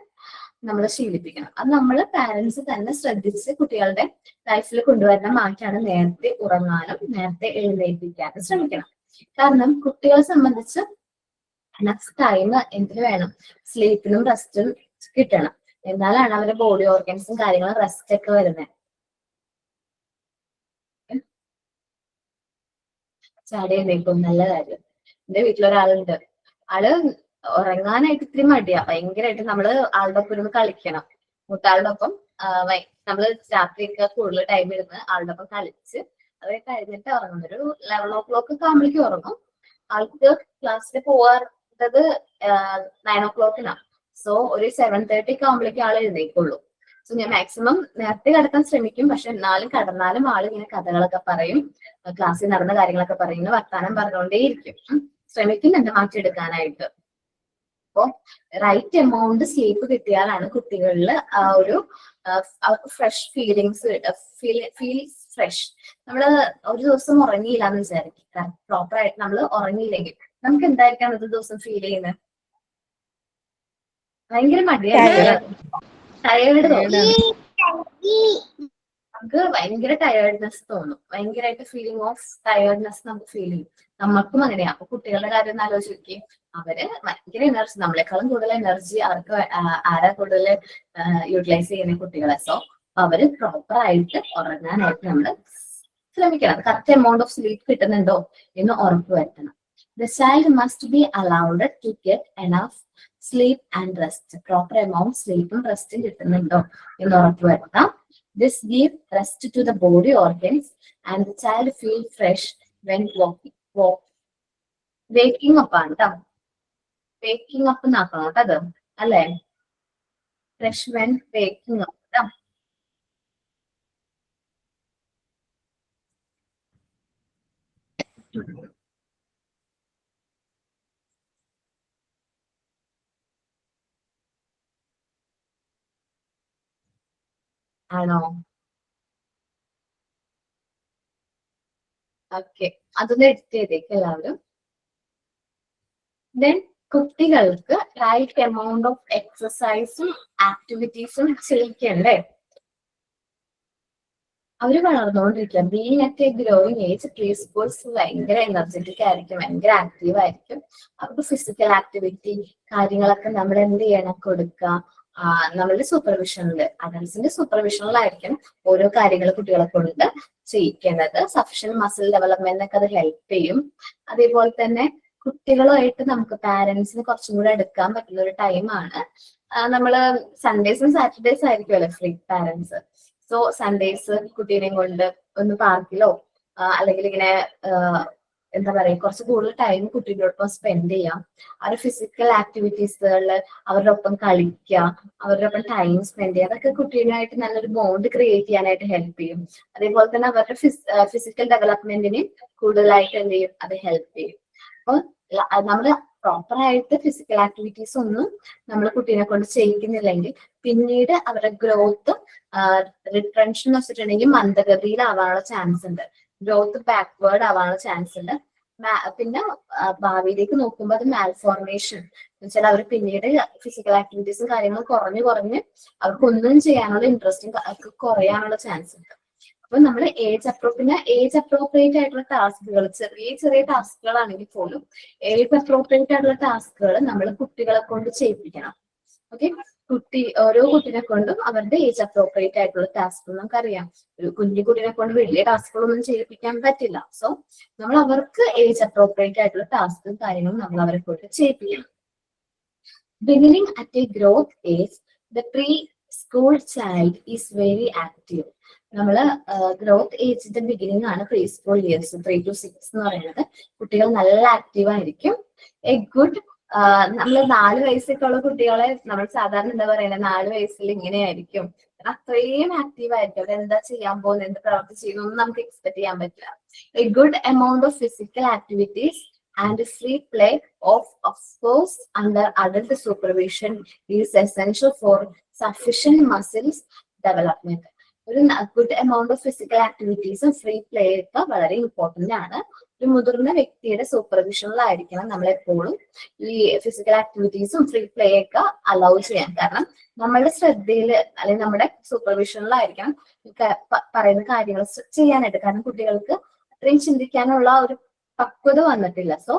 നമ്മൾ ശീലിപ്പിക്കണം. അത് നമ്മൾ പാരന്റ്സ് തന്നെ ശ്രദ്ധിച്ച് കുട്ടികളുടെ ലൈഫിൽ കൊണ്ടുവരുന്ന മാറ്റാണ് നേരത്തെ ഉറങ്ങാനും നേരത്തെ എഴുന്നേൽപ്പിക്കാനും ശ്രമിക്കണം. കാരണം കുട്ടികളെ സംബന്ധിച്ച് നെക്സ്റ്റ് ടൈം എന്തിനു വേണം, സ്ലീപ്പിനും റെസ്റ്റും കിട്ടണം. എന്നാലാണ് അവരുടെ ബോഡി ഓർഗൻസും കാര്യങ്ങളും റെസ്റ്റ് ഒക്കെ വരുന്നത്. ചാടി എഴുന്നേക്കും, നല്ല കാര്യം. എന്റെ വീട്ടിലൊരാളുണ്ട്, ആള് ഉറങ്ങാനായിട്ട് ഇത്തിരി മടിയാ ഭയങ്കരമായിട്ട്. നമ്മള് ആളുടെ ഒപ്പം ഇരുന്ന് കളിക്കണം, മൂത്താളുടെ ഒപ്പം. നമ്മള് രാത്രിയൊക്കെ കൂടുതൽ ടൈം ഇരുന്ന് ആളുടെ ഒപ്പം കളിച്ച് അത് കഴിഞ്ഞിട്ട് ഉറങ്ങും. ഒരു 11 o'clock ഒക്കെ ആകുമ്പോഴേക്കും ഉറങ്ങും. ആൾക്ക് ക്ലാസ്സിൽ പോവാറുള്ളത് 9 o'clock. സോ ഒരു 7:30 ഒക്കെ ആകുമ്പോഴേക്കും ആൾ എഴുന്നേക്കുള്ളൂ. സോ ഞാൻ മാക്സിമം നേരത്തെ കിടക്കാൻ ശ്രമിക്കും. പക്ഷെ എന്നാലും കടന്നാലും ആൾ ഇങ്ങനെ കഥകളൊക്കെ പറയും, ക്ലാസ്സിൽ നടന്ന കാര്യങ്ങളൊക്കെ പറയുന്നു, വർത്താനം പറഞ്ഞുകൊണ്ടേയിരിക്കും. ശ്രമിക്കുന്നുണ്ട് മാറ്റിയെടുക്കാനായിട്ട്. അപ്പോ റൈറ്റ് എമൗണ്ട് സ്ലീപ്പ് കിട്ടിയാലാണ് കുട്ടികളിൽ ആ ഒരു അവർക്ക് ഫ്രഷ് ഫീലിങ്സ്, ഫീൽ ഫ്രഷ്. നമ്മള് ഒരു ദിവസം ഉറങ്ങിയില്ല എന്ന് വിചാരിക്കും, പ്രോപ്പർ ആയിട്ട് നമ്മൾ ഉറങ്ങിയില്ലെങ്കിൽ നമുക്ക് എന്തായിരിക്കാം അന്നത്തെ ദിവസം ഫീൽ ചെയ്യുന്നത്? ഭയങ്കര മടിയായിരിക്കും, ടയേർഡ് തോന്നും. നമുക്ക് ഭയങ്കര ടയേർഡ്നെസ് തോന്നും, ഭയങ്കരമായിട്ട് ഫീലിംഗ് ഓഫ് ടയേർഡ്നെസ് നമുക്ക് ഫീൽ ചെയ്യും. നമ്മൾക്കും അങ്ങനെയാ. അപ്പൊ കുട്ടികളുടെ കാര്യം ഒന്ന് ആലോചിക്കുകയും, അവര് ഭയങ്കര എനർജി, നമ്മളെക്കാളും കൂടുതൽ എനർജി അവർക്ക് ആരാ കൂടുതൽ യൂട്ടിലൈസ് ചെയ്യുന്ന കുട്ടികളെ. സോ അവര് പ്രോപ്പർ ആയിട്ട് ഉറങ്ങാനായിട്ട് നമ്മൾ ശ്രമിക്കണം. കറക്റ്റ് എമൗണ്ട് ഓഫ് സ്ലീപ്പ് കിട്ടുന്നുണ്ടോ എന്ന് ഉറപ്പ് വരുത്തണം. The child must be allowed to get enough sleep and rest. Proper amount സ്ലീപ്പും റെസ്റ്റും കിട്ടുന്നുണ്ടോ എന്ന് ഉറപ്പ് വരുത്താം. This gives rest to the body organs and the child feel fresh when waking up ആണ് ട്ടോ. Waking up എന്നാക്കണം കേട്ടോ അത്, അല്ലേ? Fresh when waking up ട്ടോ. ആണോ? ഓക്കെ, അതൊന്ന് എഡിറ്റ് ചെയ്തേക്ക് എല്ലാവരും. ദെൻ കുട്ടികൾക്ക് റൈറ്റ് എമൗണ്ട് ഓഫ് എക്സസൈസും ആക്ടിവിറ്റീസും ചെയ്യിക്കണ്ടേ? അവര് വളർന്നുകൊണ്ടിരിക്കുക. Being at a growing age pre schools ഭയങ്കര എനർജറ്റിക് ആയിരിക്കും, ഭയങ്കര ആക്റ്റീവ് ആയിരിക്കും. അവർക്ക് ഫിസിക്കൽ ആക്ടിവിറ്റി കാര്യങ്ങളൊക്കെ നമ്മൾ എന്ത് ചെയ്യണം, കൊടുക്കുക. നമ്മളുടെ സൂപ്പർവിഷനിൽ, അഡൽസിന്റെ സൂപ്പർവിഷനിലായിരിക്കും ഓരോ കാര്യങ്ങൾ കുട്ടികളെ കൊണ്ട് ചെയ്യിക്കേണ്ടത്. സഫിഷ്യന്റ് മസിൽ ഡെവലപ്മെന്റിനൊക്കെ അത് ഹെൽപ്പ് ചെയ്യും. അതേപോലെ തന്നെ കുട്ടികളുമായിട്ട് നമുക്ക് പാരന്റ്സിന് കുറച്ചും കൂടെ എടുക്കാൻ പറ്റുന്ന ഒരു ടൈമാണ്. നമ്മള് സൺഡേസും സാറ്റർഡേസ് ആയിരിക്കുമല്ലോ ഫ്രീ പാരന്റ്സ്. സോ സൺഡേസ് കുട്ടീനെയും കൊണ്ട് ഒന്ന് പാർക്കിലോ അല്ലെങ്കിൽ ഇങ്ങനെ എന്താ പറയുക, കുറച്ച് കൂടുതൽ ടൈം കുട്ടീനോടൊപ്പം സ്പെൻഡ് ചെയ്യാം. അവരുടെ ഫിസിക്കൽ ആക്ടിവിറ്റീസുകളിൽ അവരുടെ ഒപ്പം കളിക്കുക, അവരുടെ ഒപ്പം ടൈം സ്പെൻഡ് ചെയ്യുക, അതൊക്കെ കുട്ടീനായിട്ട് നല്ലൊരു ബോണ്ട് ക്രിയേറ്റ് ചെയ്യാനായിട്ട് ഹെൽപ്പ് ചെയ്യും. അതേപോലെ തന്നെ അവരുടെ ഫിസിക്കൽ ഡെവലപ്മെന്റിന് കൂടുതലായിട്ട് എന്ത് ചെയ്യും, അത് ഹെൽപ്പ് ചെയ്യും. അപ്പോൾ നമ്മള് പ്രോപ്പറായിട്ട് ഫിസിക്കൽ ആക്ടിവിറ്റീസ് ഒന്നും നമ്മൾ കുട്ടീനെ കൊണ്ട് ചെയ്യിക്കുന്നില്ലെങ്കിൽ പിന്നീട് അവരുടെ ഗ്രോത്ത് റിട്രൻഷൻ എന്ന് വെച്ചിട്ടുണ്ടെങ്കിൽ മന്ദഗതിയിലാവാനുള്ള ചാൻസ് ഉണ്ട്. ഗ്രോത്ത് ബാക്ക്വേർഡ് ആവാനുള്ള ചാൻസ് ഉണ്ട്. പിന്നെ ഭാവിയിലേക്ക് നോക്കുമ്പോൾ അത് മാൽഫോർമേഷൻ എന്ന് വെച്ചാൽ അവർ പിന്നീട് ഫിസിക്കൽ ആക്ടിവിറ്റീസും കാര്യങ്ങളും കുറഞ്ഞ് അവർക്കൊന്നും ചെയ്യാനുള്ള ഇൻട്രസ്റ്റും കുറയാനുള്ള ചാൻസ് ഉണ്ട്. അപ്പൊ നമ്മൾ ഏജ് അപ്രോപ്രിയേറ്റ് ആയിട്ടുള്ള ടാസ്കുകൾ, ചെറിയ ടാസ്കുകളാണെങ്കിൽ പോലും ഏജ് അപ്രോപ്രിയേറ്റ് ആയിട്ടുള്ള ടാസ്കുകൾ നമ്മൾ കുട്ടികളെ കൊണ്ട് ചെയ്യിപ്പിക്കണം. ഓക്കെ, ഓരോ കുട്ടിനെ കൊണ്ടും അവരുടെ ഏജ് അപ്രോപ്രിയേറ്റ് ആയിട്ടുള്ള ടാസ്കുകൾ നമുക്കറിയാം. ഒരു കുഞ്ഞു കുട്ടിനെ കൊണ്ട് വലിയ ടാസ്കുകളൊന്നും ചെയ്യിപ്പിക്കാൻ പറ്റില്ല. സോ നമ്മൾ അവർക്ക് ഏജ് അപ്രോപ്രിയേറ്റ് ആയിട്ടുള്ള ടാസ്കും കാര്യങ്ങളും നമ്മൾ അവരെ കൊണ്ട് ചെയ്യിപ്പിക്കണം. Beginning at a growth age the pre school child is very active. നമ്മള് ഗ്രോത്ത് ഏജിന്റെ ബിഗിനിങ് ആണ് പ്രീ സ്കൂൾ ഇയേഴ്സ് 3 to 6 എന്ന് പറയുന്നത്. കുട്ടികൾ നല്ല ആക്റ്റീവ് ആയിരിക്കും. എ ഗുഡ് നമ്മള് 4 വയസ്സൊക്കെ ഉള്ള കുട്ടികളെ നമ്മൾ സാധാരണ എന്താ പറയുന്നത്, 4 വയസ്സിൽ ഇങ്ങനെയായിരിക്കും, അത്രയും ആക്റ്റീവ് ആയിരിക്കും. അവർ എന്താ ചെയ്യാൻ പോകുന്നത്, എന്ത് പ്രവൃത്തി ചെയ്യുന്നൊന്നും നമുക്ക് എക്സ്പെക്ട് ചെയ്യാൻ പറ്റില്ല. A good amount of physical activities and free play of course under adult supervision is essential for sufficient muscles development. ഒരു ഗുഡ് എമൗണ്ട് ഓഫ് ഫിസിക്കൽ ആക്ടിവിറ്റീസും ഫ്രീ പ്ലേ ഒക്കെ വളരെ ഇമ്പോർട്ടന്റ് ആണ്. ഒരു മുതിർന്ന വ്യക്തിയുടെ സൂപ്പർവിഷനിലായിരിക്കണം നമ്മളെപ്പോഴും ഈ ഫിസിക്കൽ ആക്ടിവിറ്റീസും ഫ്രീ പ്ലേ ഒക്കെ അലൗ ചെയ്യാൻ. കാരണം നമ്മളുടെ ശ്രദ്ധയിൽ അല്ലെങ്കിൽ നമ്മുടെ സൂപ്പർവിഷനിലായിരിക്കണം പറയുന്ന കാര്യങ്ങൾ ചെയ്യാനായിട്ട്. കാരണം കുട്ടികൾക്ക് അത്രയും ചിന്തിക്കാനുള്ള ഒരു പക്വത വന്നിട്ടില്ല. സോ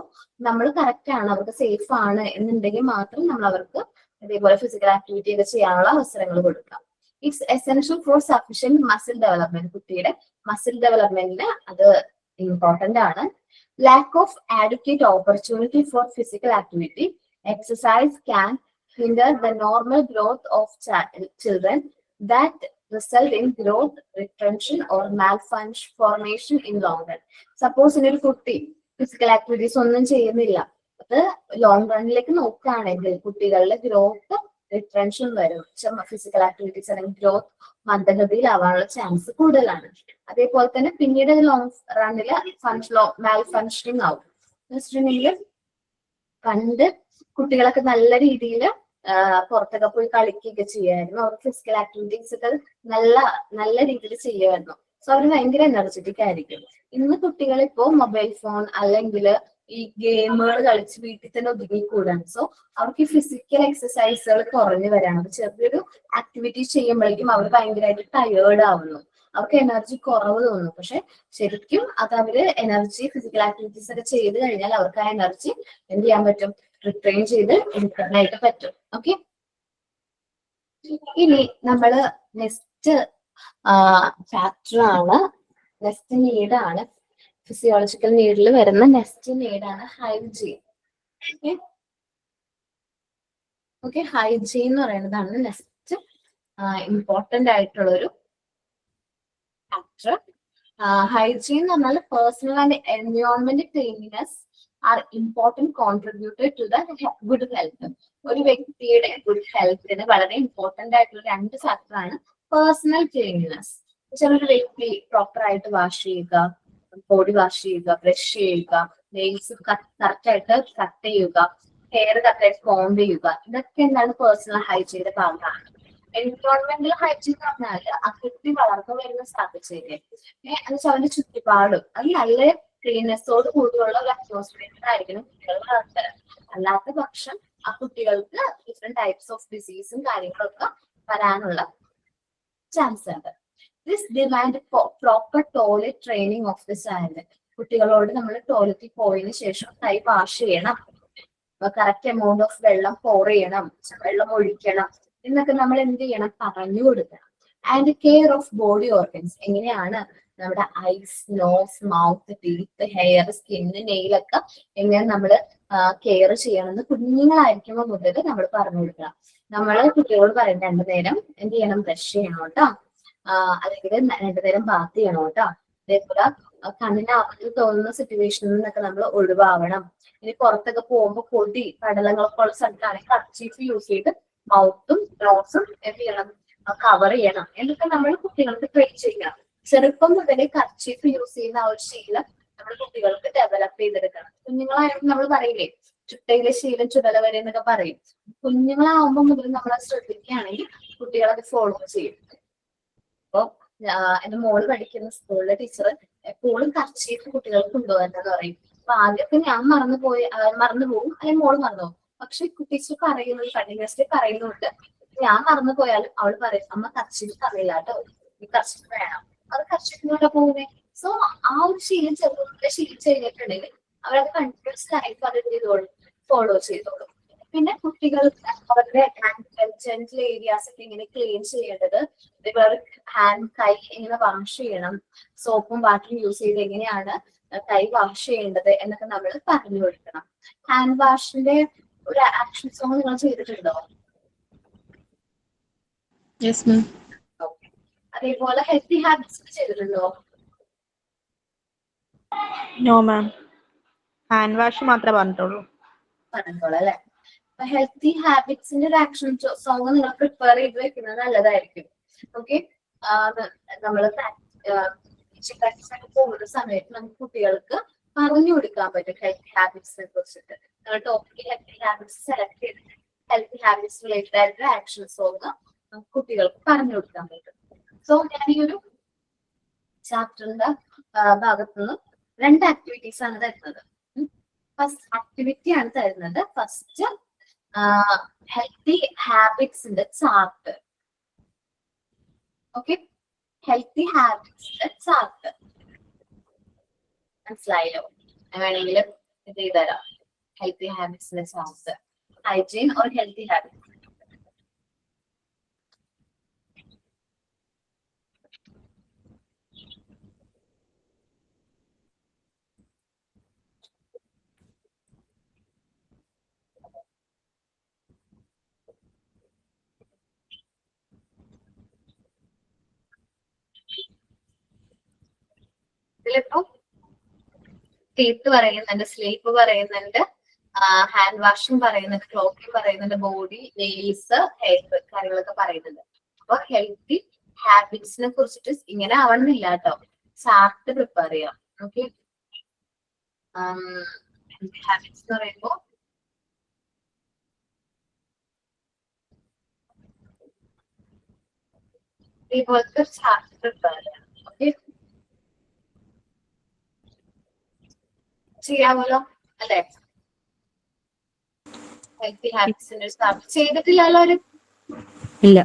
നമ്മൾ കറക്റ്റ് ആണ്, അവർക്ക് സേഫ് ആണ് എന്നുണ്ടെങ്കിൽ മാത്രം നമ്മൾ അവർക്ക് ഇതേപോലെ ഫിസിക്കൽ ആക്ടിവിറ്റി ഒക്കെ ചെയ്യാനുള്ള അവസരങ്ങൾ കൊടുക്കാം. It's essential for sufficient muscle development. കുട്ടിയുടെ മസിൽ ഡെവലപ്മെന്റിന് അത് ഇമ്പോർട്ടന്റ് ആണ്. Lack of advocate opportunity for physical activity exercise can hinder the normal growth of children that result in growth retention or malformation in long run. Suppose ഇനി ഒരു കുട്ടി ഫിസിക്കൽ ആക്ടിവിറ്റീസ് ഒന്നും ചെയ്യുന്നില്ല, അത് ലോങ് റണ്ണിലേക്ക് നോക്കുകയാണെങ്കിൽ കുട്ടികളുടെ ഗ്രോത്ത് റിട്രൻഷൻ വരും. ഫിസിക്കൽ ആക്ടിവിറ്റീസ് അല്ലെങ്കിൽ ഗ്രോത്ത് മന്ദഗതിയിലാവാനുള്ള ചാൻസ് കൂടുതലാണ്. അതേപോലെ തന്നെ പിന്നീട് ലോങ് റണ്ണില് മാൽ ഫങ്ഷനിങ് ആവും. എന്ന് വെച്ചിട്ടുണ്ടെങ്കിൽ പണ്ട് കുട്ടികളൊക്കെ നല്ല രീതിയിൽ പുറത്തൊക്കെ പോയി കളിക്കുകയൊക്കെ ചെയ്യുമായിരുന്നു. അവർ ഫിസിക്കൽ ആക്ടിവിറ്റീസ് ഒക്കെ നല്ല രീതിയിൽ ചെയ്യുമായിരുന്നു. സോ അവർ ഭയങ്കര എനർജറ്റിക് ആയിരിക്കും. ഇന്ന് കുട്ടികൾ ഇപ്പോ മൊബൈൽ ഫോൺ അല്ലെങ്കിൽ ഈ ഗെയിമുകൾ കളിച്ച് വീട്ടിൽ തന്നെ ഒതുങ്ങിക്കൂടാണ്. സോ അവർക്ക് ഈ ഫിസിക്കൽ എക്സസൈസുകൾ കുറഞ്ഞു വരാണ്. ചെറിയൊരു ആക്ടിവിറ്റി ചെയ്യുമ്പോഴേക്കും അവർ ഭയങ്കരമായിട്ട് ടയേർഡ് ആവുന്നു, അവർക്ക് എനർജി കുറവ് തോന്നുന്നു. പക്ഷെ ശരിക്കും അത് അവര് എനർജി ഫിസിക്കൽ ആക്ടിവിറ്റീസ് ഒക്കെ ചെയ്ത് കഴിഞ്ഞാൽ അവർക്ക് ആ എനർജി എന്ത് ചെയ്യാൻ പറ്റും, റിട്രെയിൻ ചെയ്ത് എടുക്കാനായിട്ട് പറ്റും. ഓക്കെ, ഇനി നമ്മള് നെക്സ്റ്റ് ചാപ്റ്റർ ആണ്, നെക്സ്റ്റ് നീഡ് ആണ്, ഫിസിയോളജിക്കൽ നീഡിൽ വരുന്ന നെക്സ്റ്റ് നീഡ് ആണ് ഹൈജീൻ. ഓക്കെ, ഹൈജീൻ എന്ന് പറയുന്നതാണ് നെക്സ്റ്റ് ഇമ്പോർട്ടന്റ് ആയിട്ടുള്ള ഒരു ചാപ്റ്റർ. ഹൈജീൻ എന്ന് പറഞ്ഞാൽ personal and environment cleanliness are important contributor to the good health. ഒരു വ്യക്തിയുടെ ഗുഡ് ഹെൽത്തിന് വളരെ ഇമ്പോർട്ടന്റ് ആയിട്ടുള്ള 2 ഫാക്ടറാണ് പേഴ്സണൽ ക്ലീൻലിനെസ്. ചിലൊരു വ്യക്തി പ്രോപ്പർ ആയിട്ട് വാഷ് ചെയ്യുക, ബോഡി വാഷ് ചെയ്യുക, ബ്രഷ് ചെയ്യുക, നെയിൽസ് കറക്റ്റ് ആയിട്ട് കട്ട് ചെയ്യുക, ഹെയർ കറക്റ്റ് ആയിട്ട് കോംബ് ചെയ്യുക, ഇതൊക്കെ എന്താണ് പേഴ്സണൽ ഹൈജീന്റെ ഭാഗമാണ്. എൻവയോൺമെന്റൽ ഹൈജീൻ എന്ന് പറഞ്ഞാല് ആ കുട്ടി വളർന്നു വരുന്ന സാഹചര്യം എന്ന് വെച്ചാൽ അവന്റെ ചുറ്റുപാടും അത് നല്ല ക്ലീനസോട് കൂടിയുള്ള ഒരു അറ്റ്മോസ്ഫിയറിലായിരിക്കണം കുട്ടികൾ വളർത്തുന്നത്. അല്ലാത്ത പക്ഷം ആ കുട്ടികൾക്ക് ഡിഫറെന്റ് ടൈപ്സ് ഓഫ് ഡിസീസും കാര്യങ്ങളൊക്കെ വരാനുള്ള ചാൻസ് ഉണ്ട്. This demand proper toilet training of the child. കുട്ടികളോട് നമ്മൾ ടോയ്ലറ്റിൽ പോയതിനു ശേഷം കൈ വാഷ് ചെയ്യണം, കറക്റ്റ് എമൗണ്ട് ഓഫ് വെള്ളം പോർ ചെയ്യണം, വെള്ളം ഒഴിക്കണം എന്നൊക്കെ നമ്മൾ എന്ത് ചെയ്യണം, പറഞ്ഞു കൊടുക്കണം. And care of body organs, എങ്ങനെയാണ് നമ്മുടെ eyes, nose, mouth, teeth, hair, skin, നെയിലൊക്കെ എങ്ങനെ നമ്മൾ കെയർ ചെയ്യണമെന്ന് കുഞ്ഞുങ്ങളായിരിക്കുമ്പോൾ മുതൽ നമ്മൾ പറഞ്ഞു കൊടുക്കണം. നമ്മൾ കുട്ടികളോട് പറയും 2 നേരം എന്ത് ചെയ്യണം, ബ്രഷ് ചെയ്യണം കേട്ടോ, അല്ലെങ്കിൽ 2 നേരം ബാത്ത് ചെയ്യണം കേട്ടോ. അതേപോലെ കണ്ണിന് ആപത്ത് തോന്നുന്ന സിറ്റുവേഷനിൽ നിന്നൊക്കെ നമ്മൾ ഒഴിവാവണം. ഇനി പുറത്തൊക്കെ പോകുമ്പോൾ പൊടി പടലങ്ങളൊക്കെ ഉള്ള സ്ഥലത്താണെങ്കിൽ കർച്ചീഫ് യൂസ് ചെയ്ത് മൗത്തും നോസും എന്ത് ചെയ്യണം, കവർ ചെയ്യണം എന്നൊക്കെ നമ്മൾ കുട്ടികൾക്ക് ട്രെയിൻ ചെയ്യണം. ചെറുപ്പം മുതലേ കർച്ചീഫ് യൂസ് ചെയ്യുന്ന ആ ഒരു ശീലം നമ്മൾ കുട്ടികൾക്ക് ഡെവലപ്പ് ചെയ്തെടുക്കണം. കുഞ്ഞുങ്ങളായാലും നമ്മൾ പറയില്ലേ, ചുട്ടയിലെ ശീലം ചുടല വരെ എന്നൊക്കെ പറയും. കുഞ്ഞുങ്ങളാവുമ്പോൾ മുതൽ നമ്മൾ അത് ശ്രദ്ധിക്കുകയാണെങ്കിൽ കുട്ടികളത് ഫോളോ ചെയ്യും. അപ്പൊ എന്റെ മോള് പഠിക്കുന്ന സ്കൂളിലെ ടീച്ചർ എപ്പോഴും കർച്ചീഫ് കുട്ടികൾക്ക് കൊണ്ടുപോകാനെന്ന് പറയും. അപ്പൊ ആദ്യമൊക്കെ ഞാൻ മറന്നു പോകും, അല്ലെങ്കിൽ മോള് മറന്നു പോകും. പക്ഷെ ടീച്ചർ പറയുന്നത് കണ്ടിന്യൂസ്ലി പറയുന്നുണ്ട്. ഞാൻ മറന്നു പോയാലും അവള് പറയും, അമ്മ കർച്ചീഫ് അറിയില്ല കേട്ടോ, ഈ കർച്ചീഫ് വേണം. അത് കർച്ചീഫിനോടെ പോകുന്നേ. സോ ആ ഒരു ശീലം ചെറുപ്പത്തിലെ ശീലിച്ചു കഴിഞ്ഞിട്ടുണ്ടെങ്കിൽ അവരത് കണ്ടിന്യൂസ് ലൈഫ് അത് ചെയ്തോളും, ഫോളോ ചെയ്തോളും. പിന്നെ കുട്ടികൾക്ക് അവരുടെ ജെന്റൽ ഏരിയാസ് ഒക്കെ ഇങ്ങനെ ക്ലീൻ ചെയ്യേണ്ടത്, ഇവർ ഹാൻഡ്, കൈ എങ്ങനെ വാഷ് ചെയ്യണം, സോപ്പും വാട്ടറും യൂസ് ചെയ്ത് എങ്ങനെയാണ് കൈ വാഷ് ചെയ്യേണ്ടത് എന്നൊക്കെ നമ്മൾ പറഞ്ഞു കൊടുക്കണം. ഹാൻഡ് വാഷിന്റെ ഒരു ആക്ഷൻ സോങ് നിങ്ങൾ ചെയ്തിട്ടുണ്ടോ? Yes, ma'am. ഓക്കെ. അതേപോലെ ഹെൽത്തി ഹാബിറ്റ്സ് ചെയ്തിട്ടുണ്ടോ? നോ മാം, ഹാൻഡ് വാഷ് മാത്രമേ പറഞ്ഞിട്ടുള്ളൂ. പറഞ്ഞോളൂ അല്ലെ. അപ്പൊ ഹെൽത്തി ഹാബിറ്റ്സിന്റെ ഒരു ആക്ഷൻ സോങ് നിങ്ങൾ പ്രിപ്പയർ ചെയ്ത് വെക്കുന്നത് നല്ലതായിരിക്കും. ഓക്കെ. നമ്മൾ പ്രാക്ടീസ് ഒക്കെ പോകുന്ന സമയത്ത് നമുക്ക് കുട്ടികൾക്ക് പറഞ്ഞു കൊടുക്കാൻ പറ്റും ഹെൽത്തി ഹാബിറ്റ്സിനെ കുറിച്ചിട്ട്. നിങ്ങൾ ടോപ്പിക് ഹെൽത്തി ഹാബിറ്റ്സ് സെലക്ട് ചെയ്തിട്ട് ഹെൽത്തി ഹാബിറ്റ്സ് റിലേറ്റഡ് ആയിട്ടുള്ള ആക്ഷൻ സോങ് കുട്ടികൾക്ക് പറഞ്ഞു കൊടുക്കാൻ പറ്റും. സോ ഞാൻ ഈ ഒരു ചാപ്റ്ററിന്റെ ഭാഗത്തുനിന്ന് 2 ആക്ടിവിറ്റീസ് ആണ് തരുന്നത്. ഫസ്റ്റ് ആക്ടിവിറ്റി ആണ് തരുന്നത്. ഫസ്റ്റ് ഹെൽത്തി ഹാബിറ്റ്സിന്റെ ചാർട്ട്. ഓക്കെ, ഹെൽത്തി ഹാബിറ്റ്സിന്റെ ചാർട്ട് മനസ്സിലായല്ലോ? വേണമെങ്കിൽ ഇത് ചെയ്തുതരാം. ഹെൽത്തി ഹാബിറ്റ്സിന്റെ chart, hygiene or healthy habits. ഇതിലിപ്പോ ടീത്ത് പറയുന്നുണ്ട്, സ്ലീപ്പ് പറയുന്നുണ്ട്, ഹാൻഡ് വാഷിംഗ് പറയുന്നുണ്ട്, ക്ലോക്കിംഗ് പറയുന്നുണ്ട്, ബോഡി, നെയിൽസ്, ഹെയർ കാര്യങ്ങളൊക്കെ പറയുന്നുണ്ട്. അപ്പൊ ഹെൽത്തി ഹാബിറ്റ്സിനെ കുറിച്ചിട്ട് ഇങ്ങനെ ആവണമെന്നില്ല കേട്ടോ, ചാർട്ട് പ്രിപ്പയർ ചെയ്യാം. ഓക്കെ. ഹെൽത്തി ഹാബിറ്റ്സ് എന്ന് പറയുമ്പോ ഇതുപോലത്തെ ഒരു ചാർട്ട് പ്രിപ്പയർ ചെയ്യാം. ഓക്കെ, ചെയ്യാമല്ലോ അല്ലെ? ഹെൽത്തി ഹാബിറ്റ്സിന്റെ ചാർട്ട് ചെയ്തിട്ടില്ലല്ലോ ഒരു? ഇല്ല.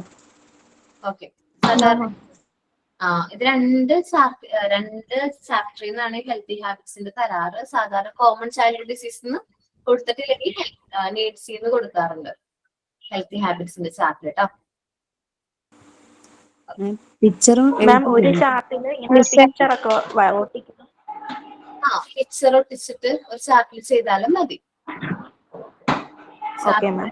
ഓക്കെ. സാധാരണ ഇത് 2 ചാപ്റ്ററിൽ നിന്നാണ് ഹെൽത്തി ഹാബിറ്റ്സിന്റെ തരാറ്. സാധാരണ കോമൺ ചൈൽഡ് ഡിസീസ് കൊടുത്തിട്ടില്ലെങ്കിൽ നീഡ്സ് കൊടുക്കാറുണ്ട് ഹെൽത്തി ഹാബിറ്റ്സിന്റെ ചാർട്ട് കേട്ടോ. പിക്ചറും മാം ഒരു ചാർട്ടില് പിക്ചർ ഒക്കെ ഒട്ടിക്കുന്നു. പിക്ചർ ഒട്ടിച്ചിട്ട് ഒരു ചാർട്ടിൽ ചെയ്താലും മതി. Okay ma'am.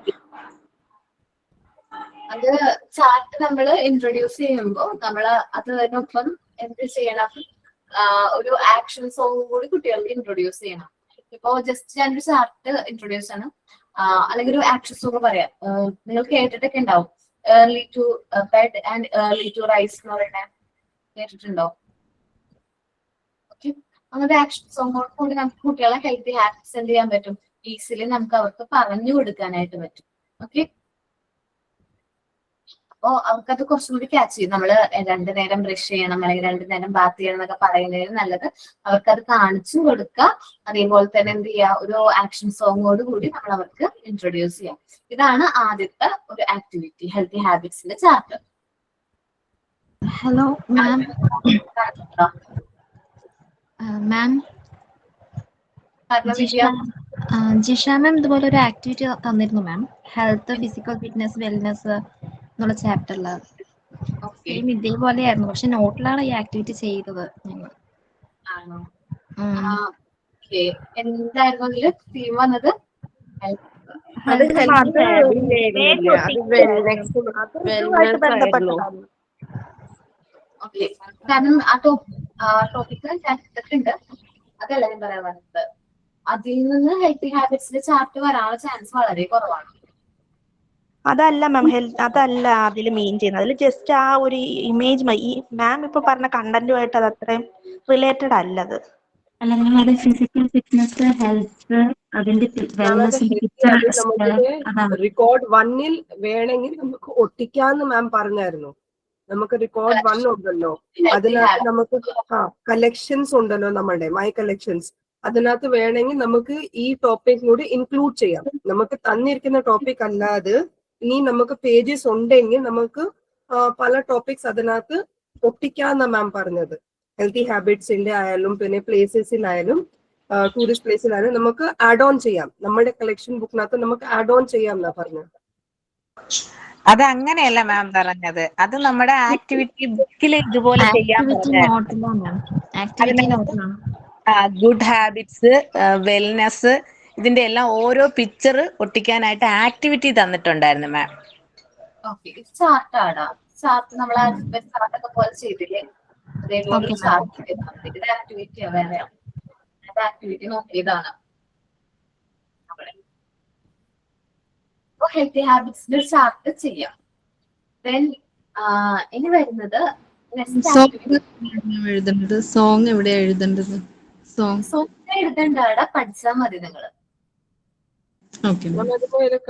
അത് ചാർട്ട് നമ്മൾ ഇൻട്രൊഡ്യൂസ് ചെയ്യുമ്പോൾ നമ്മൾ അതിനൊപ്പം എന്ത് ചെയ്യണം, ഒരു ആക്ഷൻ സോങ് കൂടി കുട്ടികൾക്ക് ഇൻട്രൊഡ്യൂസ് ചെയ്യണം. ഇപ്പോ ജസ്റ്റ് ഞാനൊരു ചാർട്ട് ഇൻട്രൊഡ്യൂസ് ചെയ്യണം, അല്ലെങ്കിൽ ഒരു ആക്ഷൻ സോങ് പറയാം. നിങ്ങൾ കേട്ടിട്ടൊക്കെ ഉണ്ടാവും, early to bed and early to rise എന്ന് പറയുന്നത് കേട്ടിട്ടുണ്ടോ? ഓക്കെ. അങ്ങനെ ആക്ഷൻ സോങ്ങോട് കൂടി നമുക്ക് കുട്ടികളെ ഹെൽത്തി ഹാബിറ്റ്സ് എന്ത് ചെയ്യാൻ പറ്റും, ഈസിലി നമുക്ക് അവർക്ക് പറഞ്ഞു കൊടുക്കാനായിട്ട് പറ്റും. ഓക്കെ. അപ്പോ അവർക്കത് കുറച്ചും കൂടി ക്യാച്ച് ചെയ്യും. നമ്മള് 2 നേരം ബ്രഷ് ചെയ്യണം അല്ലെങ്കിൽ 2 നേരം ബാത്ത് ചെയ്യണം എന്നൊക്കെ പറയുന്നതിന് നല്ലത് അവർക്കത് കാണിച്ചു കൊടുക്കുക. അതേപോലെ തന്നെ എന്ത് ചെയ്യുക, ഒരു ആക്ഷൻ സോങ്ങോട് കൂടി നമ്മൾ അവർക്ക് ഇൻട്രൊഡ്യൂസ് ചെയ്യാം. ഇതാണ് ആദ്യത്തെ ഒരു ആക്ടിവിറ്റി, ഹെൽത്തി ഹാബിറ്റ്സിന്റെ chart. Hello, ma'am. Ma'am, Jisha ma'am ഇതുപോലെ ഒരു ആക്ടിവിറ്റി തന്നിരുന്നു ma'am. Health, physical fitness, wellness എന്നുള്ള ചാപ്റ്ററിൽ സെയിം ഇതേപോലെയായിരുന്നു. പക്ഷെ നോട്ടിലാണ് ഈ ആക്ടിവിറ്റി ചെയ്തത് ഞങ്ങൾ. ആണോ? എന്തായിരുന്നു അതില് തീം വന്നത്? അത് ബന്ധപ്പെട്ടതാണ്. ഓക്കെ, കാരണം ആ ടോപ്പിക്ക് ഞാൻ എടുത്തിട്ടുണ്ട്, അതല്ല ഞാൻ പറയാൻ വന്നത്. അതിൽ നിന്ന് ഹെൽത്തി ഹാബിറ്റ്സിന്റെ ചാർട്ട് വരാനുള്ള ചാൻസ് വളരെ കുറവാണ്. അതല്ല മാം, അതല്ല അതിൽ മീൻ ചെയ്യുന്നത്. അതിൽ ജസ്റ്റ് ആ ഒരു ഇമേജ്, ഈ മാം ഇപ്പൊ പറഞ്ഞ കണ്ടന്റുമായിട്ട് അത് അത്രയും റിലേറ്റഡ് അല്ലത്. അല്ല, നിങ്ങൾ ഫിസിക്കൽ ഫിറ്റ്നസ്, ഹെൽത്ത്, അതിന്റെ വെൽനെസിന്റെ പിക്ചർ റിക്കോർഡ് 1-ൽ വേണമെങ്കിൽ നമുക്ക് ഒട്ടിക്കാന്ന് മാം പറഞ്ഞായിരുന്നു. നമുക്ക് റിക്കോർഡ് 1 ഉണ്ടല്ലോ, അതിനകത്ത് നമുക്ക് കളക്ഷൻസ് ഉണ്ടല്ലോ, നമ്മുടെ മൈ കളക്ഷൻസ്. അതിനകത്ത് വേണമെങ്കിൽ നമുക്ക് ഈ ടോപ്പിക് കൂടി ഇൻക്ലൂഡ് ചെയ്യാം. നമുക്ക് തന്നിരിക്കുന്ന ടോപ്പിക് അല്ലാതെ ഇനി നമുക്ക് പേജസ് ഉണ്ടെങ്കിൽ നമുക്ക് പല ടോപ്പിക്സ് അതിനകത്ത് ഒട്ടിക്കാന്ന മാം പറഞ്ഞത്. ഹെൽത്തി ഹാബിറ്റ്സിന്റെ ആയാലും പിന്നെ പ്ലേസസിലായാലും ടൂറിസ്റ്റ് പ്ലേസിലായാലും നമുക്ക് ആഡ് ഓൺ ചെയ്യാം. നമ്മുടെ കളക്ഷൻ ബുക്കിനകത്ത് നമുക്ക് ആഡ് ഓൺ ചെയ്യാം എന്നാ പറഞ്ഞത്. അത് അങ്ങനെയല്ല മാം പറഞ്ഞത്, അത് നമ്മുടെ ആക്ടിവിറ്റി ബുക്കിൽ ഇതുപോലെ ചെയ്യാൻ ഗുഡ് ഹാബിറ്റ്സ്, വെൽനെസ്, ഇതിന്റെ എല്ലാം ഓരോ പിക്ചർ ഒട്ടിക്കാനായിട്ട് ആക്ടിവിറ്റി തന്നിട്ടുണ്ടായിരുന്നു മാം. ഓക്കെ, ഇത് ചാർട്ടാണ്. ചാർട്ട് നമ്മൾ ചാർട്ടൊക്കെ പോലെ ചെയ്തില്ലേ, അതേപോലെ ചാർട്ട് ആക്ടിവിറ്റിയാ വേറെ. ആക്ടിവിറ്റി നോക്കിയതാണ്. ഹെൽത്തി ഹാബിറ്റ്സിന്റെ ഒരു ചാർട്ട് ചെയ്യാം. ദെൻ ഇനി വരുന്നത് എഴുതേണ്ടത് സോങ് എവിടെയാ എഴുതേണ്ടത്? സോങ് എഴുതേണ്ട, പഠിച്ചാൽ മതി നിങ്ങള്.